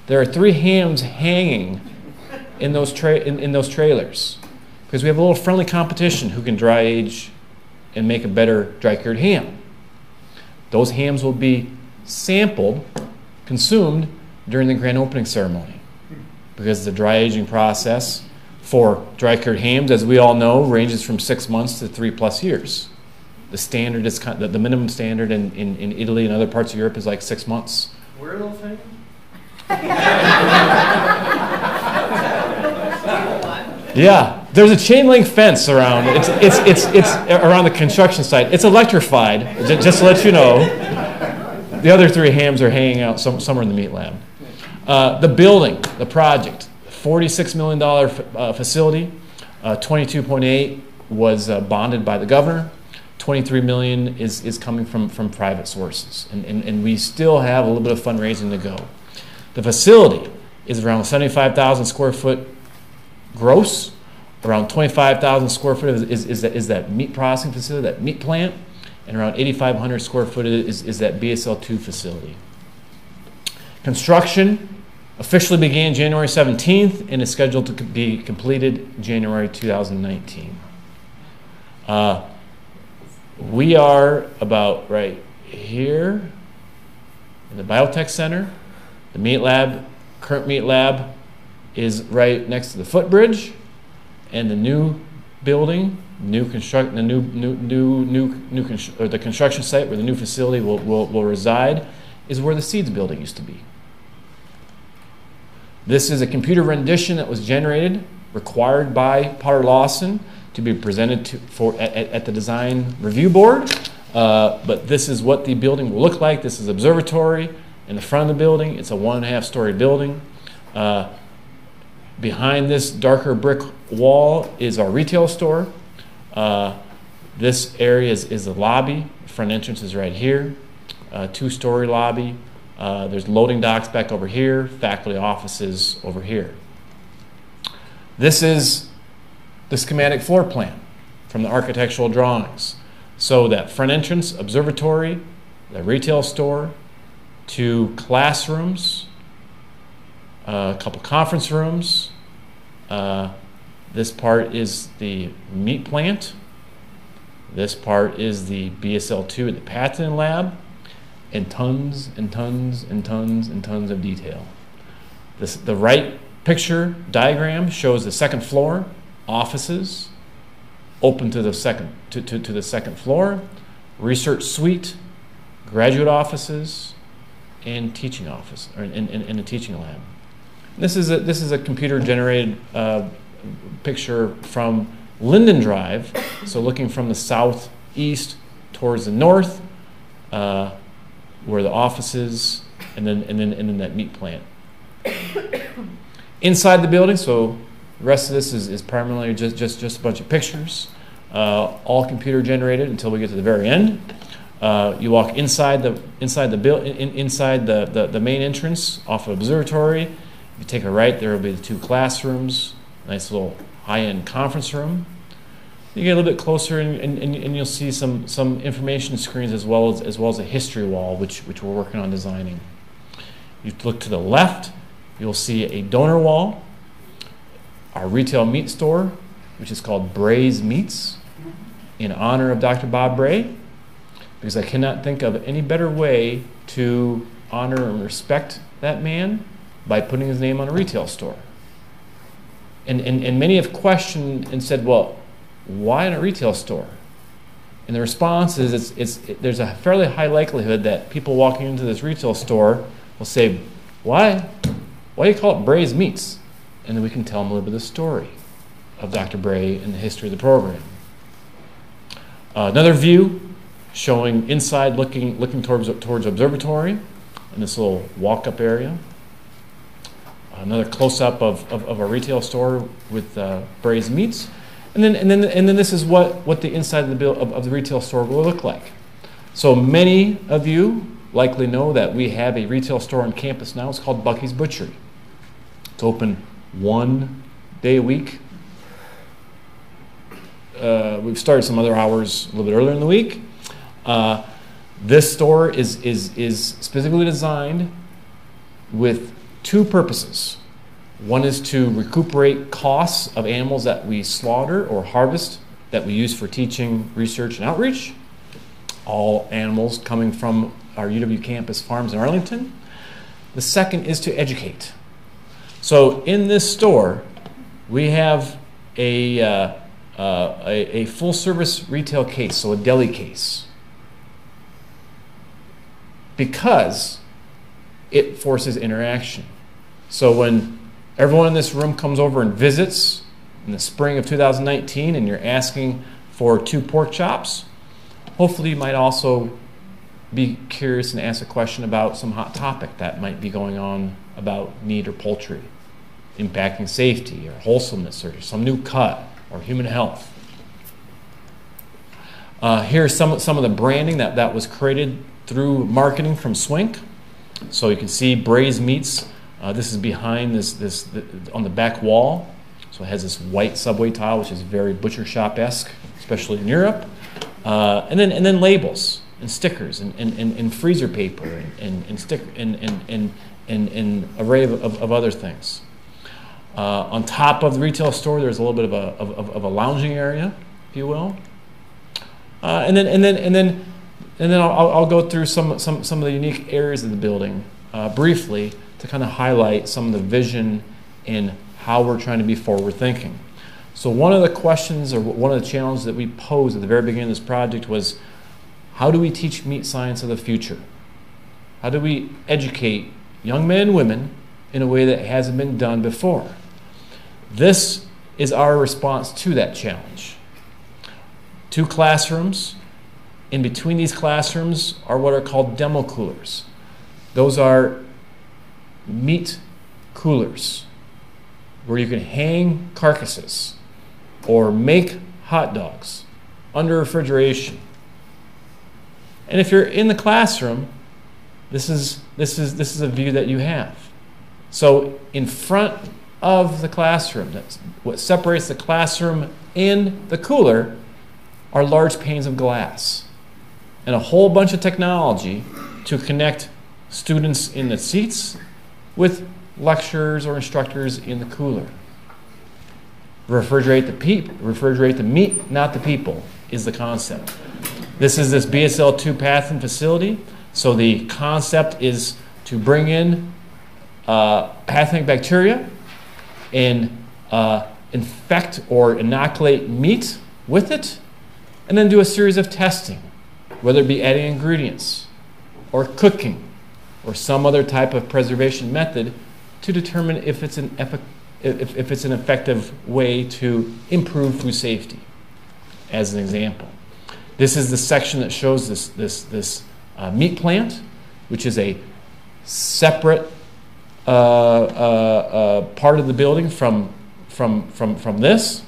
there are 3 hams hanging in those trailers, because we have a little friendly competition who can dry age and make a better dry cured ham. Those hams will be sampled, consumed during the grand opening ceremony, because the dry aging process for dry cured hams, as we all know, ranges from 6 months to 3+ years. The standard is the minimum standard in Italy and other parts of Europe is like 6 months. Where are those hanging? Yeah, there's a chain link fence around. It's around the construction site. It's electrified. Just to let you know. The other 3 hams are hanging out somewhere in the meat lab. The building, the project, $46 million facility. 22.8 was bonded by the governor. 23 million is coming from private sources, and we still have a little bit of fundraising to go. The facility is around 75,000 square foot gross. Around 25,000 square foot is that meat processing facility, that meat plant, and around 8,500 square foot is that BSL2 facility. Construction officially began January 17th and is scheduled to be completed January 2019. We are about right here in the Biotech Center. The meat lab, current meat lab, is right next to the footbridge, and the new building, the construction site where the new facility will reside, is where the seeds building used to be. This is a computer rendition that was generated, required by Potter Lawson, to be presented at the design review board. But this is what the building will look like. This is observatory in the front of the building. It's a 1.5-story building. Behind this darker brick wall is our retail store. This area is the lobby. The front entrance is right here. 2-story lobby. There's loading docks back over here. Faculty offices over here. This is the schematic floor plan from the architectural drawings. So that front entrance, observatory, the retail store, 2 classrooms, a couple conference rooms. This part is the meat plant. This part is the BSL2 at the patent lab, and tons and tons and tons and tons of detail. The right picture diagram shows the second floor, offices, open to the second floor, research suite, graduate offices, and teaching office, or in a teaching lab. This is a computer-generated picture from Linden Drive, so looking from the southeast towards the north, where the office is, and then that meat plant. Inside the building, so the rest of this is primarily just a bunch of pictures, all computer generated until we get to the very end. You walk inside the main entrance off of observatory. If you take a right, there will be the 2 classrooms, nice little high-end conference room. You get a little bit closer, and you'll see some information screens as well as a history wall, which we're working on designing. You look to the left, you'll see a donor wall, our retail meat store, which is called Braised Meats, in honor of Dr. Bob Bray, because I cannot think of any better way to honor and respect that man by putting his name on a retail store. And many have questioned and said, well, why in a retail store? And the response is there's a fairly high likelihood that people walking into this retail store will say, why do you call it Braised Meats? And then we can tell them a little bit of the story of Dr. Bray and the history of the program. Another view showing inside, looking towards observatory in this little walk-up area. Another close-up of a retail store with Braised Meats. And then this is what the inside of the retail store will look like. So many of you likely know that we have a retail store on campus now. It's called Buckys Butcher. It's open 1 day a week. We've started some other hours a little bit earlier in the week. This store is specifically designed with 2 purposes. One is to recuperate costs of animals that we slaughter or harvest that we use for teaching, research, and outreach. All animals coming from our UW campus farms in Arlington. The second is to educate. So in this store, we have a full-service retail case, so a deli case, because it forces interaction. So when everyone in this room comes over and visits in the spring of 2019 and you're asking for 2 pork chops, hopefully you might also be curious and ask a question about some hot topic that might be going on about meat or poultry, impacting safety or wholesomeness or some new cut or human health. Here's some of the branding that was created through marketing from Swink. So you can see Braised Meats. This is behind this on the back wall. So it has this white subway tile, which is very butcher shop-esque, especially in Europe. And then labels and stickers and freezer paper and array of other things. On top of the retail store, there's a little bit of a lounging area, if you will. And then I'll go through some of the unique areas of the building briefly to kind of highlight some of the vision and how we're trying to be forward thinking. So one of the questions, or one of the challenges that we posed at the very beginning of this project was, how do we teach meat science of the future? How do we educate young men and women in a way that hasn't been done before? This is our response to that challenge. 2 classrooms. In between these classrooms are what are called demo coolers. Those are meat coolers where you can hang carcasses or make hot dogs under refrigeration. And if you're in the classroom, this is a view that you have. So in front of the classroom, that's what separates the classroom and the cooler, are large panes of glass and a whole bunch of technology to connect students in the seats with lecturers or instructors in the cooler. Refrigerate the meat, not the people, is the concept. This is this BSL-2 pathogen facility. So the concept is to bring in pathogenic bacteria and infect or inoculate meat with it, and then do a series of testing, whether it be adding ingredients or cooking or some other type of preservation method to determine if it's an effective way to improve food safety, as an example. This is the section that shows this meat plant, which is a separate part of the building from this.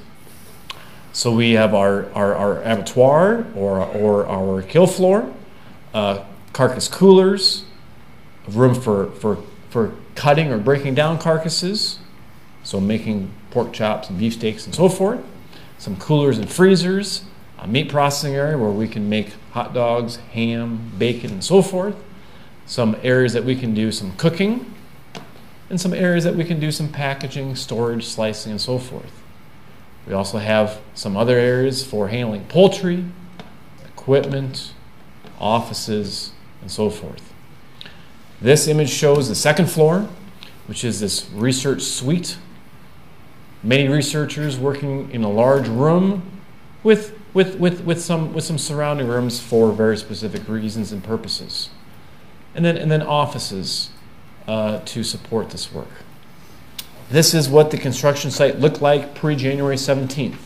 So we have our abattoir or our kill floor, carcass coolers, room for cutting or breaking down carcasses, so making pork chops and beefsteaks and so forth. Some coolers and freezers, a meat processing area where we can make hot dogs, ham, bacon, and so forth. Some areas that we can do some cooking, and some areas that we can do some packaging, storage, slicing, and so forth. We also have some other areas for handling poultry, equipment, offices, and so forth. This image shows the second floor, which is this research suite. Many researchers working in a large room with some surrounding rooms for very specific reasons and purposes. And then offices to support this work. This is what the construction site looked like pre-January 17th.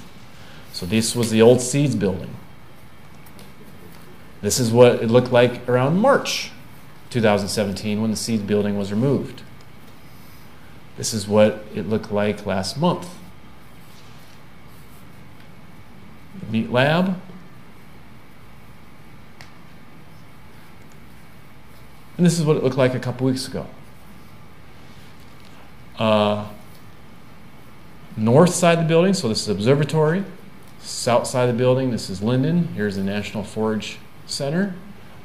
So this was the old Seeds building. This is what it looked like around March 2017 when the Seeds building was removed. This is what it looked like last month. The meat lab. And this is what it looked like a couple weeks ago. North side of the building, so this is observatory. South side of the building, this is Linden. Here's the National Forage Center.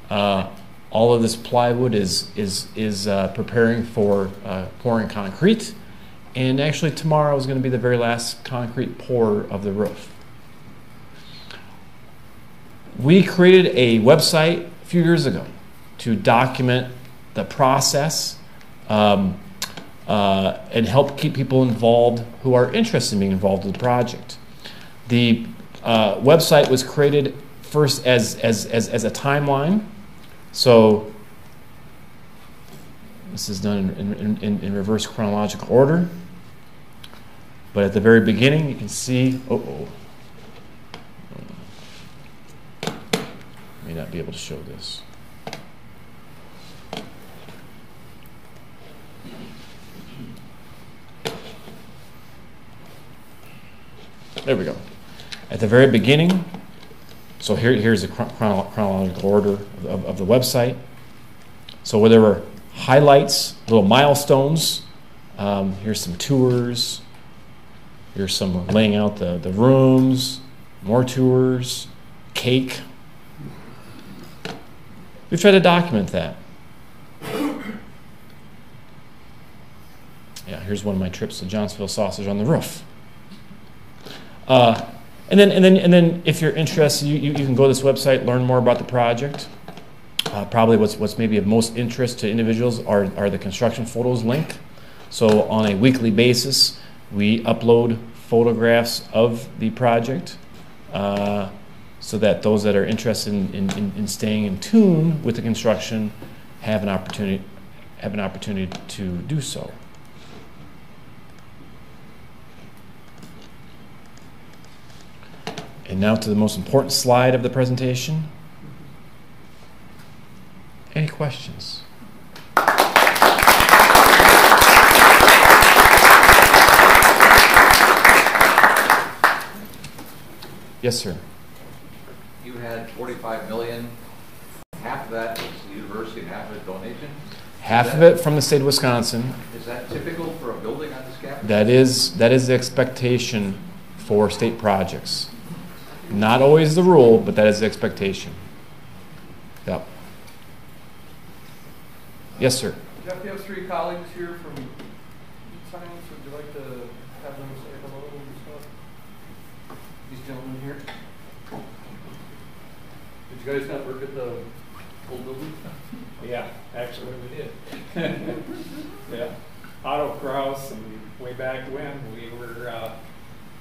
All of this plywood is preparing for pouring concrete. And actually tomorrow is going to be the very last concrete pour of the roof. We created a website a few years ago to document the process and help keep people involved who are interested in being involved in the project. The website was created first as a timeline. So this is done in reverse chronological order. But at the very beginning, you can see, may not be able to show this. There we go. At the very beginning, so here's the chronological order of the website. So where there were highlights, little milestones, here's some tours, here's some laying out the rooms, more tours, cake. We've tried to document that. Yeah, here's one of my trips to Johnsonville Sausage on the Roof. And then, if you're interested, you can go to this website, learn more about the project. Probably what's maybe of most interest to individuals are the construction photos link. So on a weekly basis, we upload photographs of the project so that those that are interested in staying in tune with the construction have an opportunity to do so. And now to the most important slide of the presentation. Any questions? Yes, sir. You had 45 million. Half of that was the university and half of it donation. Half of it from the state of Wisconsin. Is that typical for a building on this campus? That is the expectation for state projects. Not always the rule, but that is the expectation. Yep. Yes, sir. Jeff, you have 3 colleagues here from science. Would you like to have them say hello and stuff? These gentlemen here. Did you guys not work at the old building? Yeah, actually we did. Yeah, Otto Kraus, and way back when we were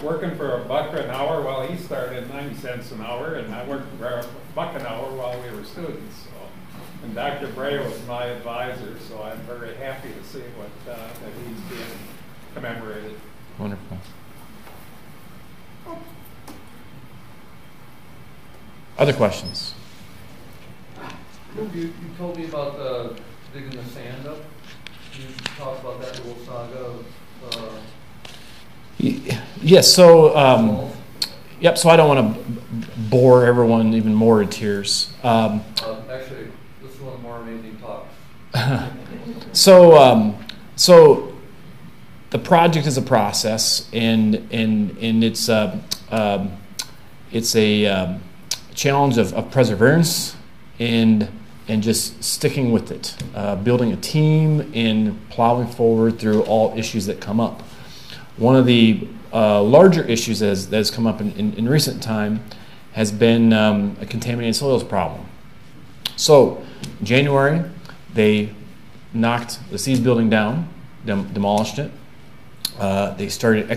working for $1 an hour while he started 90 cents an hour, and I worked for $1 an hour while we were students. So, and Dr. Bray was my advisor, so I'm very happy to see what that he's being commemorated. Wonderful. Other questions? You told me about digging the sand up. Can you talk about that little saga of Yes, so, yep, so I don't want to bore everyone even more to tears. actually, this is one of the more amazing talks. So the project is a process, and it's a challenge of perseverance and just sticking with it, building a team and plowing forward through all issues that come up. One of the larger issues that has come up in recent time has been a contaminated soils problem. So, in January, they knocked the Seas building down, demolished it. They started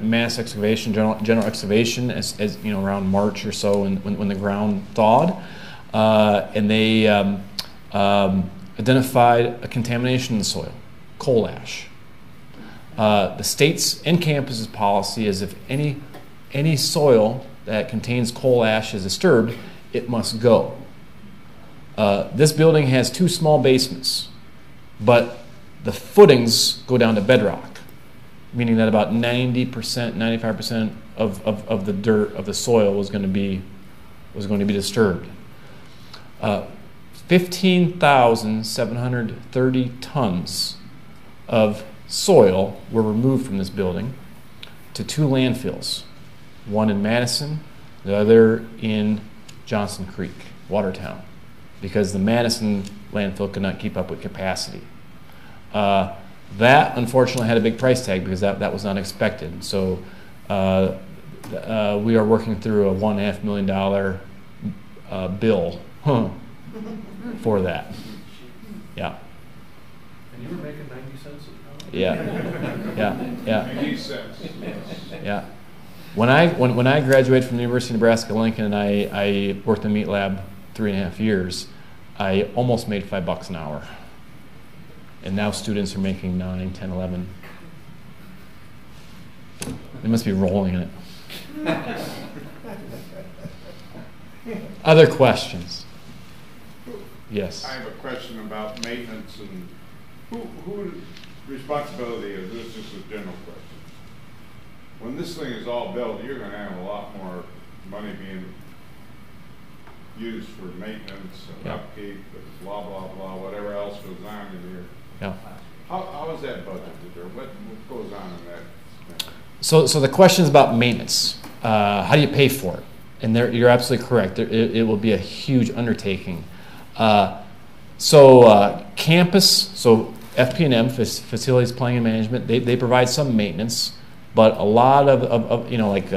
mass excavation, general excavation, as you know, around March or so, when the ground thawed, and they identified a contamination in the soil, coal ash. The state's and campus's policy is if any soil that contains coal ash is disturbed, it must go. This building has 2 small basements, but the footings go down to bedrock, meaning that about 90%, 95% of the dirt of the soil was going to be disturbed. 15,730 tons of soil were removed from this building to 2 landfills, one in Madison, the other in Johnson Creek, Watertown, because the Madison landfill could not keep up with capacity. That unfortunately had a big price tag because that was not expected. So we are working through a $1.5 million bill for that. Yeah. And you were making 90 cents an hour? Yeah. 90 cents. Yeah. When I graduated from the University of Nebraska Lincoln and I worked in the meat lab 3.5 years, I almost made $5 an hour. And now students are making 9, 10, 11. They must be rolling in it. Other questions? Yes. I have a question about maintenance and who responsibility is this? Just a general question. When this thing is all built, you're going to have a lot more money being used for maintenance and upkeep, and blah blah blah, whatever else goes on in here. Yeah. How is that budgeted, or what goes on in that? So the question is about maintenance. How do you pay for it? And you're absolutely correct. It will be a huge undertaking. Campus, so FP&M, Facilities Planning and Management, they provide some maintenance, but a lot of you know, like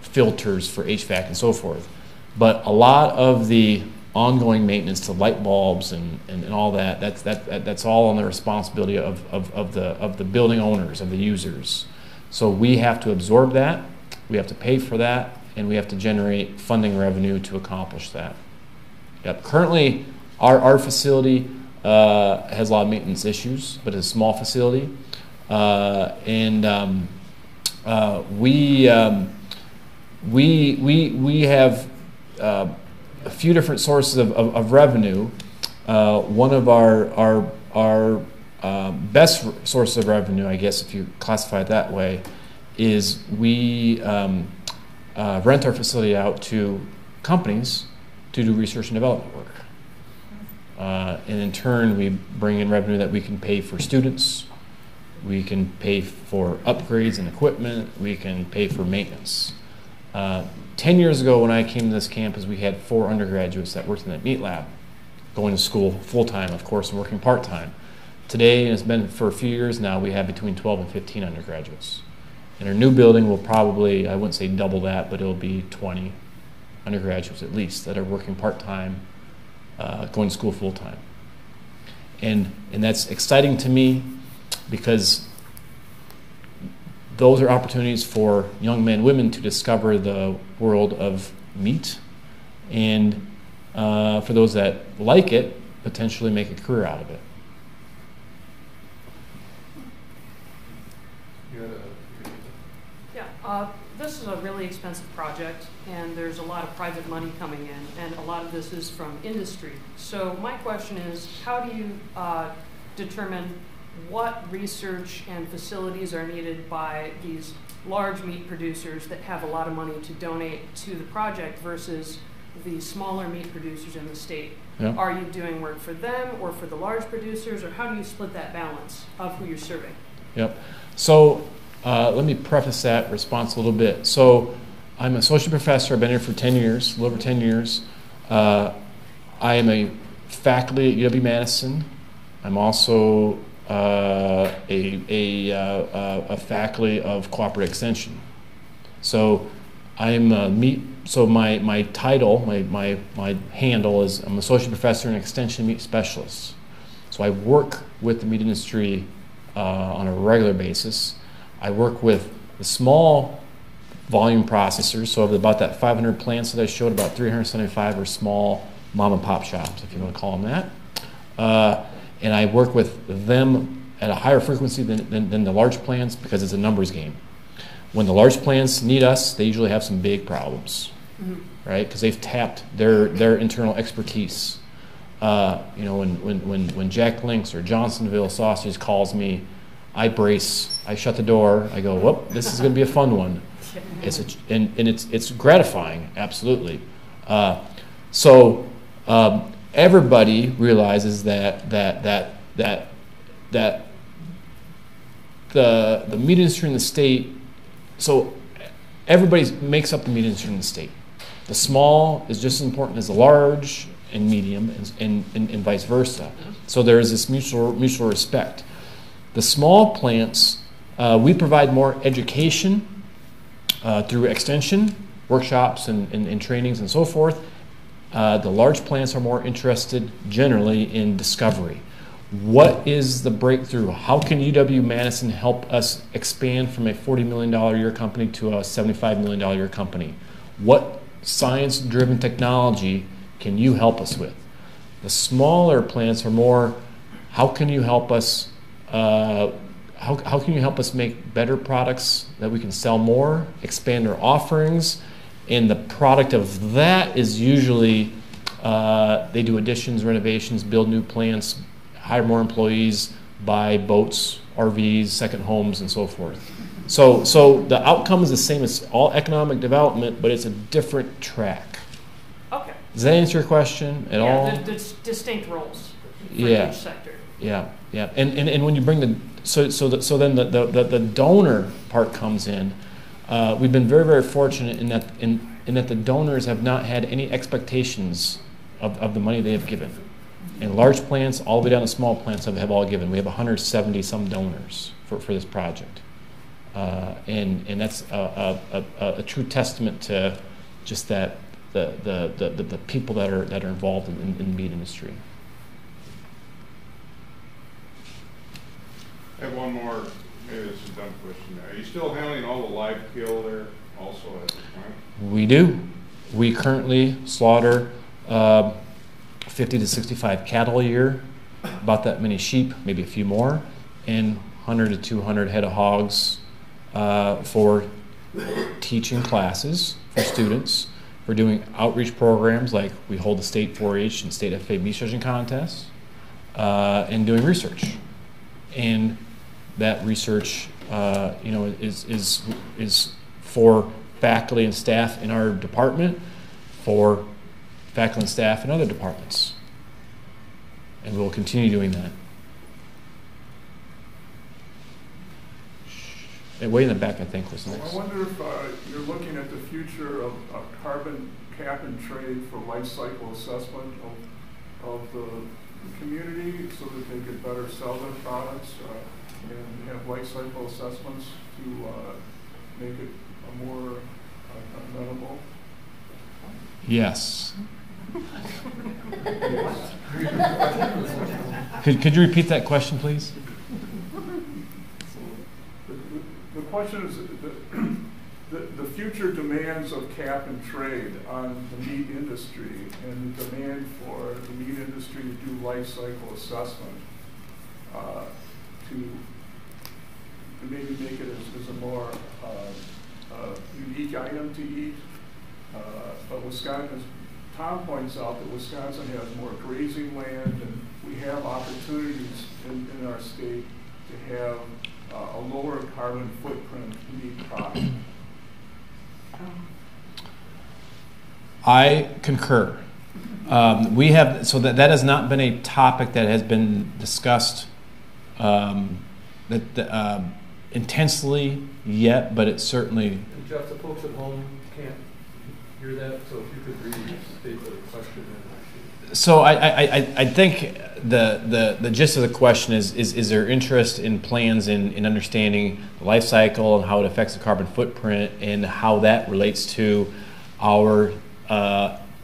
filters for HVAC and so forth. But a lot of the ongoing maintenance to light bulbs and all that. That's all on the responsibility of the building owners, of the users. So we have to absorb that, we have to pay for that, and we have to generate funding revenue to accomplish that. Yep. Currently, our facility has a lot of maintenance issues, but it's a small facility, we have a few different sources of revenue. One of our best sources of revenue, I guess if you classify it that way, is we rent our facility out to companies to do research and development work. And in turn, we bring in revenue that we can pay for students, we can pay for upgrades and equipment, we can pay for maintenance. 10 years ago when I came to this campus, we had 4 undergraduates that worked in that meat lab, going to school full-time, of course, and working part-time. Today, and it's been for a few years now, we have between 12 and 15 undergraduates. In our new building, we'll probably, I wouldn't say double that, but it'll be 20 undergraduates at least that are working part-time, going to school full-time. And that's exciting to me because those are opportunities for young men and women to discover the world of meat, and for those that like it, potentially make a career out of it. Yeah, this is a really expensive project, and there's a lot of private money coming in, and a lot of this is from industry. So my question is, how do you determine what research and facilities are needed by these large meat producers that have a lot of money to donate to the project versus the smaller meat producers in the state? Yeah. Are you doing work for them or for the large producers, or how do you split that balance of who you're serving? Yep. So let me preface that response a little bit. So I'm an associate professor. I've been here for 10 years, a little over 10 years. I am a faculty at UW-Madison. I'm also a faculty of cooperative extension. So I'm so my title, my handle is I'm associate professor and extension meat specialist. So I work with the meat industry on a regular basis. I work with the small volume processors. So of about that 500 plants that I showed, about 375 are small mom and pop shops, if you want to call them that. And I work with them at a higher frequency than the large plants because it's a numbers game. When the large plants need us, they usually have some big problems, right? Because they've tapped their internal expertise. You know, when Jack Link's or Johnsonville Sausage calls me, I brace, I shut the door, I go, whoop, this is going to be a fun one. It's gratifying, absolutely. Everybody realizes that the meat industry in the state, so everybody makes up the meat industry in the state. The small is just as important as the large and medium and vice versa. So there is this mutual respect. The small plants, we provide more education through extension, workshops and trainings and so forth. The large plants are more interested generally in discovery. What is the breakthrough? How can UW-Madison help us expand from a $40 million a year company to a $75 million a year company? What science-driven technology can you help us with? The smaller plants are more, how can you help us how can you help us make better products that we can sell more, expand our offerings? And the product of that is usually they do additions, renovations, build new plants, hire more employees, buy boats, RVs, second homes, and so forth. So the outcome is the same as all economic development, but it's a different track. Okay. Does that answer your question at all? Yeah, the distinct roles for each sector. Yeah. And when you bring then the donor part comes in. We've been very, very fortunate in that the donors have not had any expectations of the money they have given. And large plants, all the way down to small plants, have all given. We have 170 some donors for this project, and that's a true testament to just that the people that are involved in the meat industry. I have one more, maybe this is a dumb question. Are you still handling all the live kill there also at this time? We do. We currently slaughter 50 to 65 cattle a year, about that many sheep, maybe a few more, and 100 to 200 head of hogs for teaching classes for students. We're doing outreach programs like we hold the state 4-H and state FFA beef judging contests, and doing research. And that research, is for faculty and staff in our department, for faculty and staff in other departments. And we'll continue doing that. And way in the back, I think, was next. I wonder if you're looking at the future of carbon cap and trade for life cycle assessment of the community so that they could better sell their products and have life cycle assessments to make it a more amenable. Yes. Could you repeat that question, please? The question is the future demands of cap and trade on the meat industry and the demand for the meat industry to do life cycle assessment to maybe make it as a more unique item to eat. But Wisconsin, as Tom points out, that Wisconsin has more grazing land, and we have opportunities in our state to have a lower carbon footprint meat product. I concur. We have, so that has not been a topic that has been discussed intensely yet, but it's certainly. And Jeff, the folks at home can't hear that, so if you could restate the question. So I think the gist of the question is there interest in plans in understanding the life cycle and how it affects the carbon footprint and how that relates to our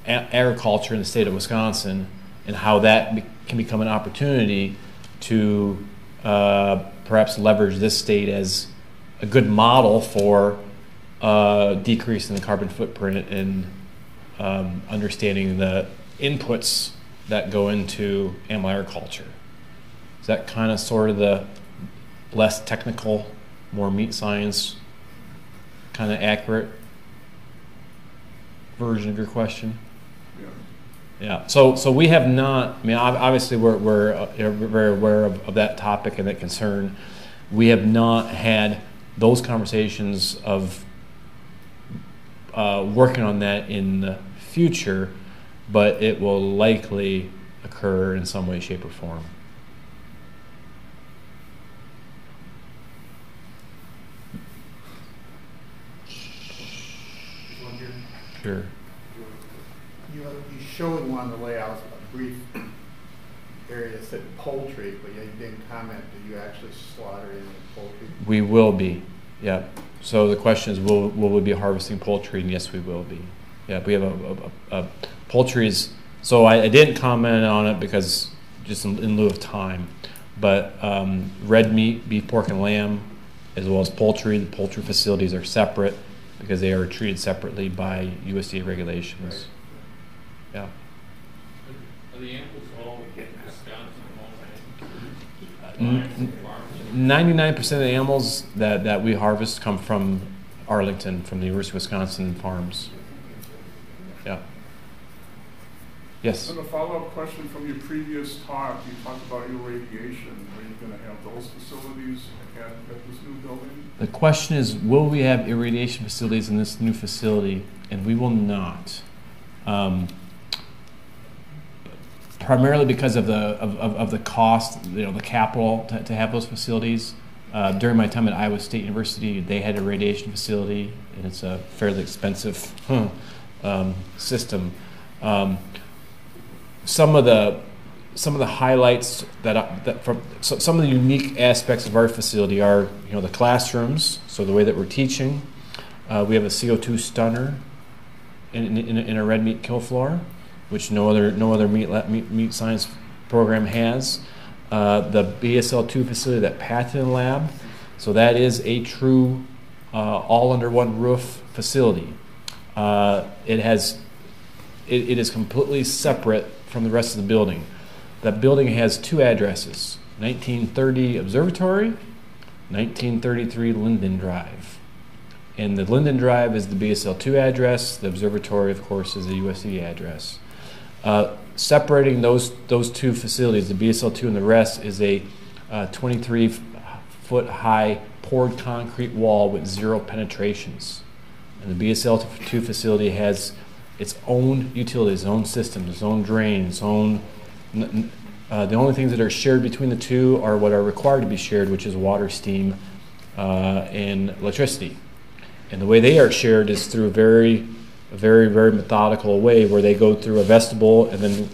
agriculture in the state of Wisconsin, and how that can become an opportunity to perhaps leverage this state as a good model for decreasing the carbon footprint and understanding the inputs that go into animal agriculture. Is that kind of sort of the less technical, more meat science, kind of accurate version of your question? Yeah. So we have not. I mean, obviously we're very aware of that topic and that concern. We have not had those conversations of working on that in the future, but it will likely occur in some way, shape, or form. Sure. You showed in one of the layouts a brief area that said poultry, but you didn't comment. Do you actually slaughter any poultry? We will be, yeah. So the question is, will we be harvesting poultry? And yes, we will be. Yeah, we have a poultry is, so I didn't comment on it because just in lieu of time, but red meat, beef, pork, and lamb, as well as poultry, the poultry facilities are separate because they are treated separately by USDA regulations. Yeah. Are the animals all Wisconsin? 99% of the animals that we harvest come from Arlington, from the University of Wisconsin farms. Yeah. Yes? And a follow-up question from your previous talk, you talked about irradiation. Are you going to have those facilities at this new building? The question is, will we have irradiation facilities in this new facility? And we will not. Primarily because of the cost, the capital to have those facilities. During my time at Iowa State University, they had a radiation facility, and it's a fairly expensive system. Some of the highlights some of the unique aspects of our facility are the classrooms, so the way that we're teaching. We have a CO2 stunner in a red meat kill floor, which no other meat science program has. The BSL-2 facility, that Patton lab, so that is a true all under one roof facility. It is completely separate from the rest of the building. That building has 2 addresses: 1930 Observatory, 1933 Linden Drive. And the Linden Drive is the BSL-2 address. The Observatory, of course, is the USC address. Separating those 2 facilities, the BSL-2 and the rest, is a 23-foot high poured concrete wall with 0 penetrations. And the BSL-2 facility has its own utilities, its own system, its own drain, its own. The only things that are shared between the 2 are what are required to be shared, which is water, steam, and electricity. And the way they are shared is through a very methodical way, where they go through a vestibule and then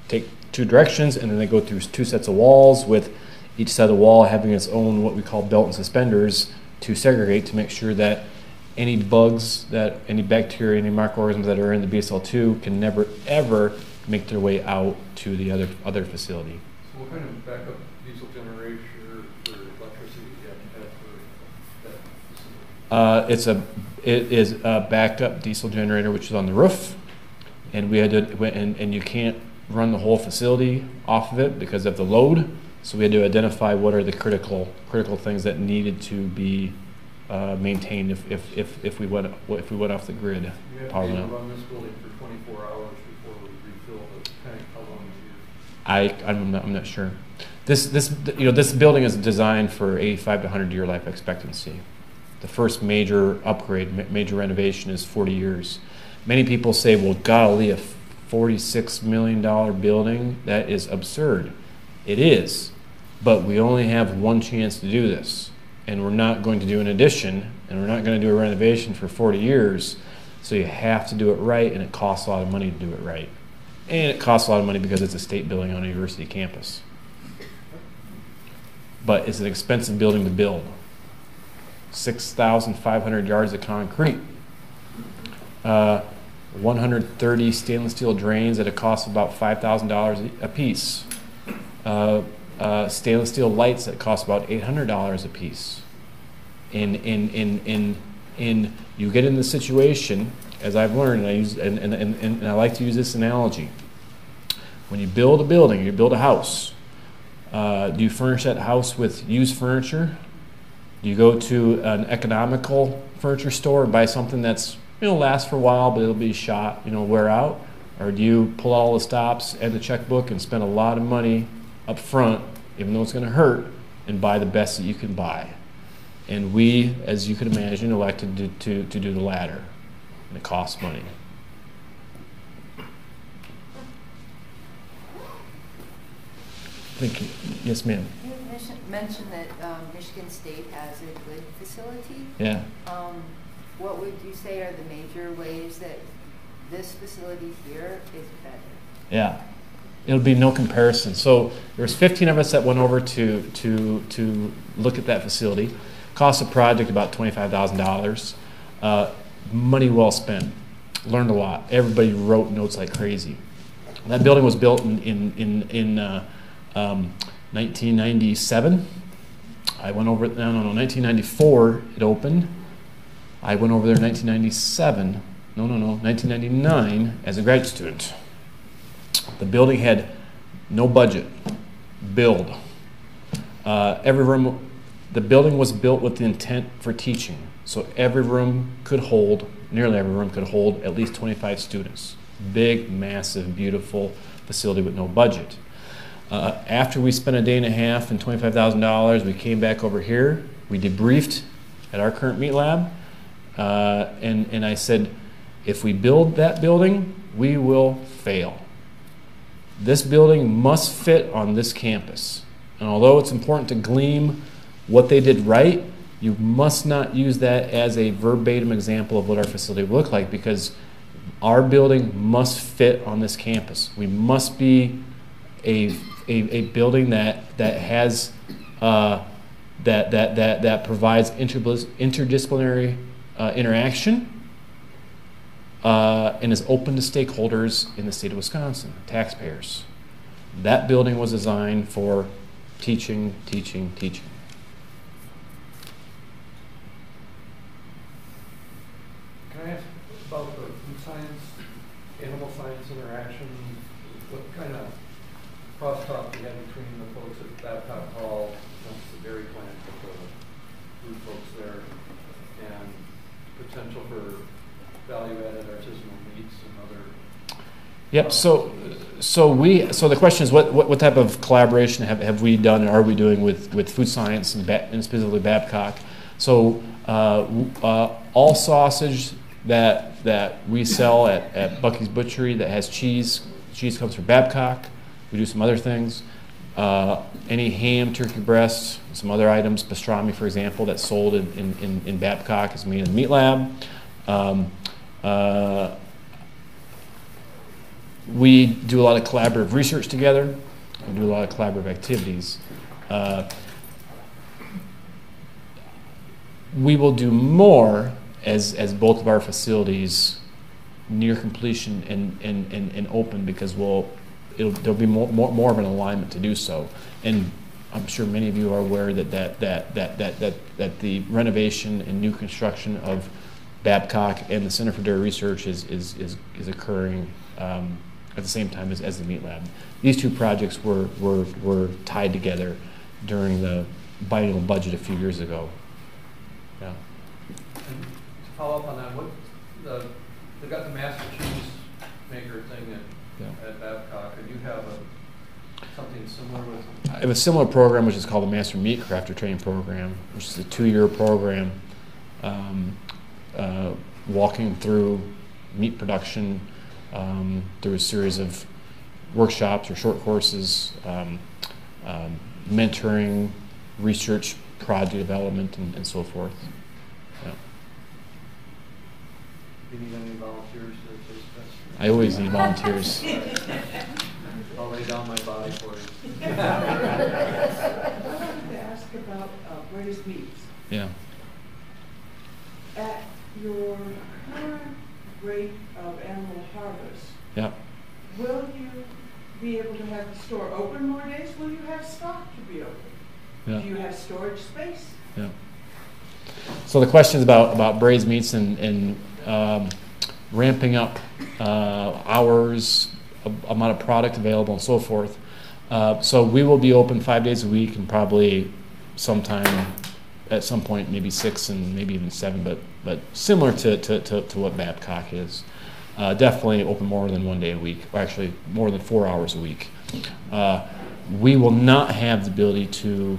take 2 directions, and then they go through 2 sets of walls, with each set of wall having its own what we call belt and suspenders to segregate, to make sure that any bugs, any bacteria, any microorganisms that are in the BSL-2 can never ever make their way out to the other facility. So what kind of backup diesel generator for electricity do you have to have for that facility? It is a backed up diesel generator, which is on the roof, and we had to, and you can't run the whole facility off of it because of the load. So we had to identify what are the critical things that needed to be maintained if we went off the grid. You have Power to line. run this building for 24 hours before we refill the tank. How long is it? I'm not sure. This building is designed for 85 to 100 year life expectancy. The first major upgrade, major renovation is 40 years. Many people say, well, golly, a $46 million building, that is absurd. It is, but we only have one chance to do this. And we're not going to do an addition, and we're not going to do a renovation for 40 years. So you have to do it right, and it costs a lot of money to do it right. And it costs a lot of money because it's a state building on a university campus. But it's an expensive building to build. 6,500 yards of concrete. 130 stainless steel drains at a cost of about $5,000 a piece. Stainless steel lights that cost about $800 a piece. And you get in the situation, as I've learned, and I like to use this analogy. When you build a building, you build a house, do you furnish that house with used furniture? Do you go to an economical furniture store and buy something that's lasts for a while, but it'll be shot, wear out? Or do you pull out all the stops and the checkbook and spend a lot of money up front, even though it's going to hurt, and buy the best that you can buy? And we, as you can imagine, elected to do the latter, and it costs money. Thank you. Yes, ma'am. You mentioned that Michigan State has a good facility. Yeah. What would you say are the major ways that this facility here is better? Yeah. It'll be no comparison. So there was 15 of us that went over to look at that facility. Cost of project about $25,000. Money well spent. Learned a lot. Everybody wrote notes like crazy. That building was built in 1997. I went over it. No, 1994 it opened. I went over there in 1997. 1999 as a graduate student. The building had no budget. Build. Every room. The building was built with the intent for teaching. So every room could hold, nearly every room could hold at least 25 students. Big, massive, beautiful facility with no budget. After we spent a day and a half and $25,000, we came back over here. We debriefed at our current meat lab. And I said, if we build that building, we will fail. This building must fit on this campus. And although it's important to glean what they did right, you must not use that as a verbatim example of what our facility will look like, because our building must fit on this campus. We must be a building that has that provides interdisciplinary interaction, and is open to stakeholders in the state of Wisconsin, taxpayers. That building was designed for teaching, teaching, teaching. Can I ask about the food science, animal science interaction? What kind of crosstalk do you have between the folks at Babcock Hall, that's the dairy plant, with the food folks there, and potential for value-added artisanal meats and other? Yep. So the question is, what type of collaboration have we done and are we doing with food science and specifically Babcock? So all sausage that we sell at Buckys Butchery that has cheese comes from Babcock. We do some other things. Any ham, turkey breast, some other items, pastrami, for example, that's sold in Babcock is made in the meat lab. We do a lot of collaborative research together. We do a lot of collaborative activities. We will do more as both of our facilities near completion and open, because there'll be more of an alignment to do so. And I'm sure many of you are aware that the renovation and new construction of Babcock and the Center for Dairy Research is occurring at the same time as the meat lab. These two projects were tied together during the biennial budget a few years ago. Yeah. And to follow up on that, they've got the master cheese maker thing at Babcock, and you have something similar with? I have a similar program which is called the Master Meat Crafter Training Program, which is a 2-year program walking through meat production through a series of workshops or short courses, mentoring, research, project development, and so forth. Yeah. Do you need any volunteers to taste test? I always need volunteers. I'll lay down my body for you. I wanted to ask about Braised Meats. Yeah. At your current rate of animal harvest, Yeah. will you be able to have the store open more days? Will you have stock to be open? Yeah. Do you have storage space? Yeah. So the question is about Braised Meats and ramping up hours, amount of product available, and so forth. So we will be open 5 days a week, and probably sometime at some point maybe 6 and maybe even 7, but similar to what Babcock is. Definitely open more than 1 day a week, or actually more than 4 hours a week. We will not have the ability to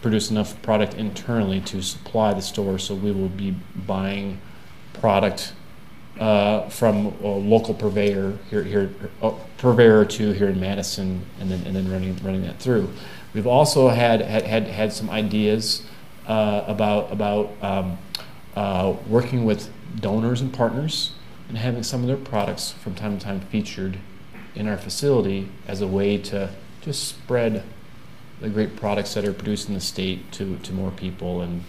produce enough product internally to supply the store, so we will be buying product from a local purveyor purveyor or two here in Madison, and then running that through. We've also had some ideas about working with donors and partners and having some of their products from time to time featured in our facility as a way to just spread the great products that are produced in the state to more people, and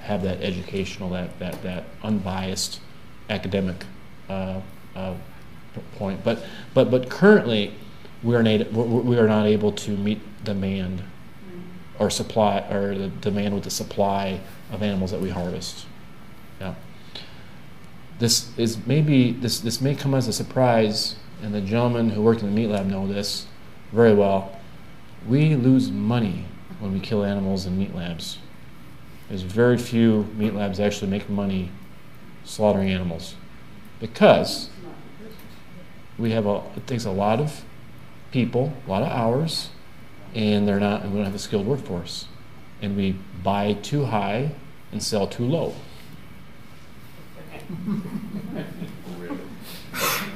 have that educational, that unbiased academic point. But currently we are not able to meet demand or supply, or the demand with the supply of animals that we harvest. Yeah. This may come as a surprise, and the gentlemen who worked in the meat lab know this very well. We lose money when we kill animals in meat labs. There's very few meat labs that actually make money slaughtering animals, because it takes a lot of people, a lot of hours, and we don't have a skilled workforce, and we buy too high and sell too low.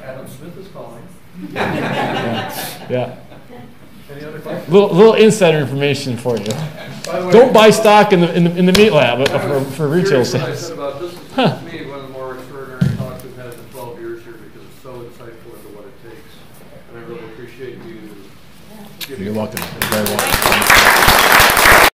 Adam Smith is calling. Yeah. Any other questions? Little insider information for you. Don't buy stock in the meat lab for retail sales. I said about this is to me one of the more extraordinary talks we've had in 12 years here, because it's so insightful into what it takes, and I really appreciate you giving. You're welcome. You're very welcome.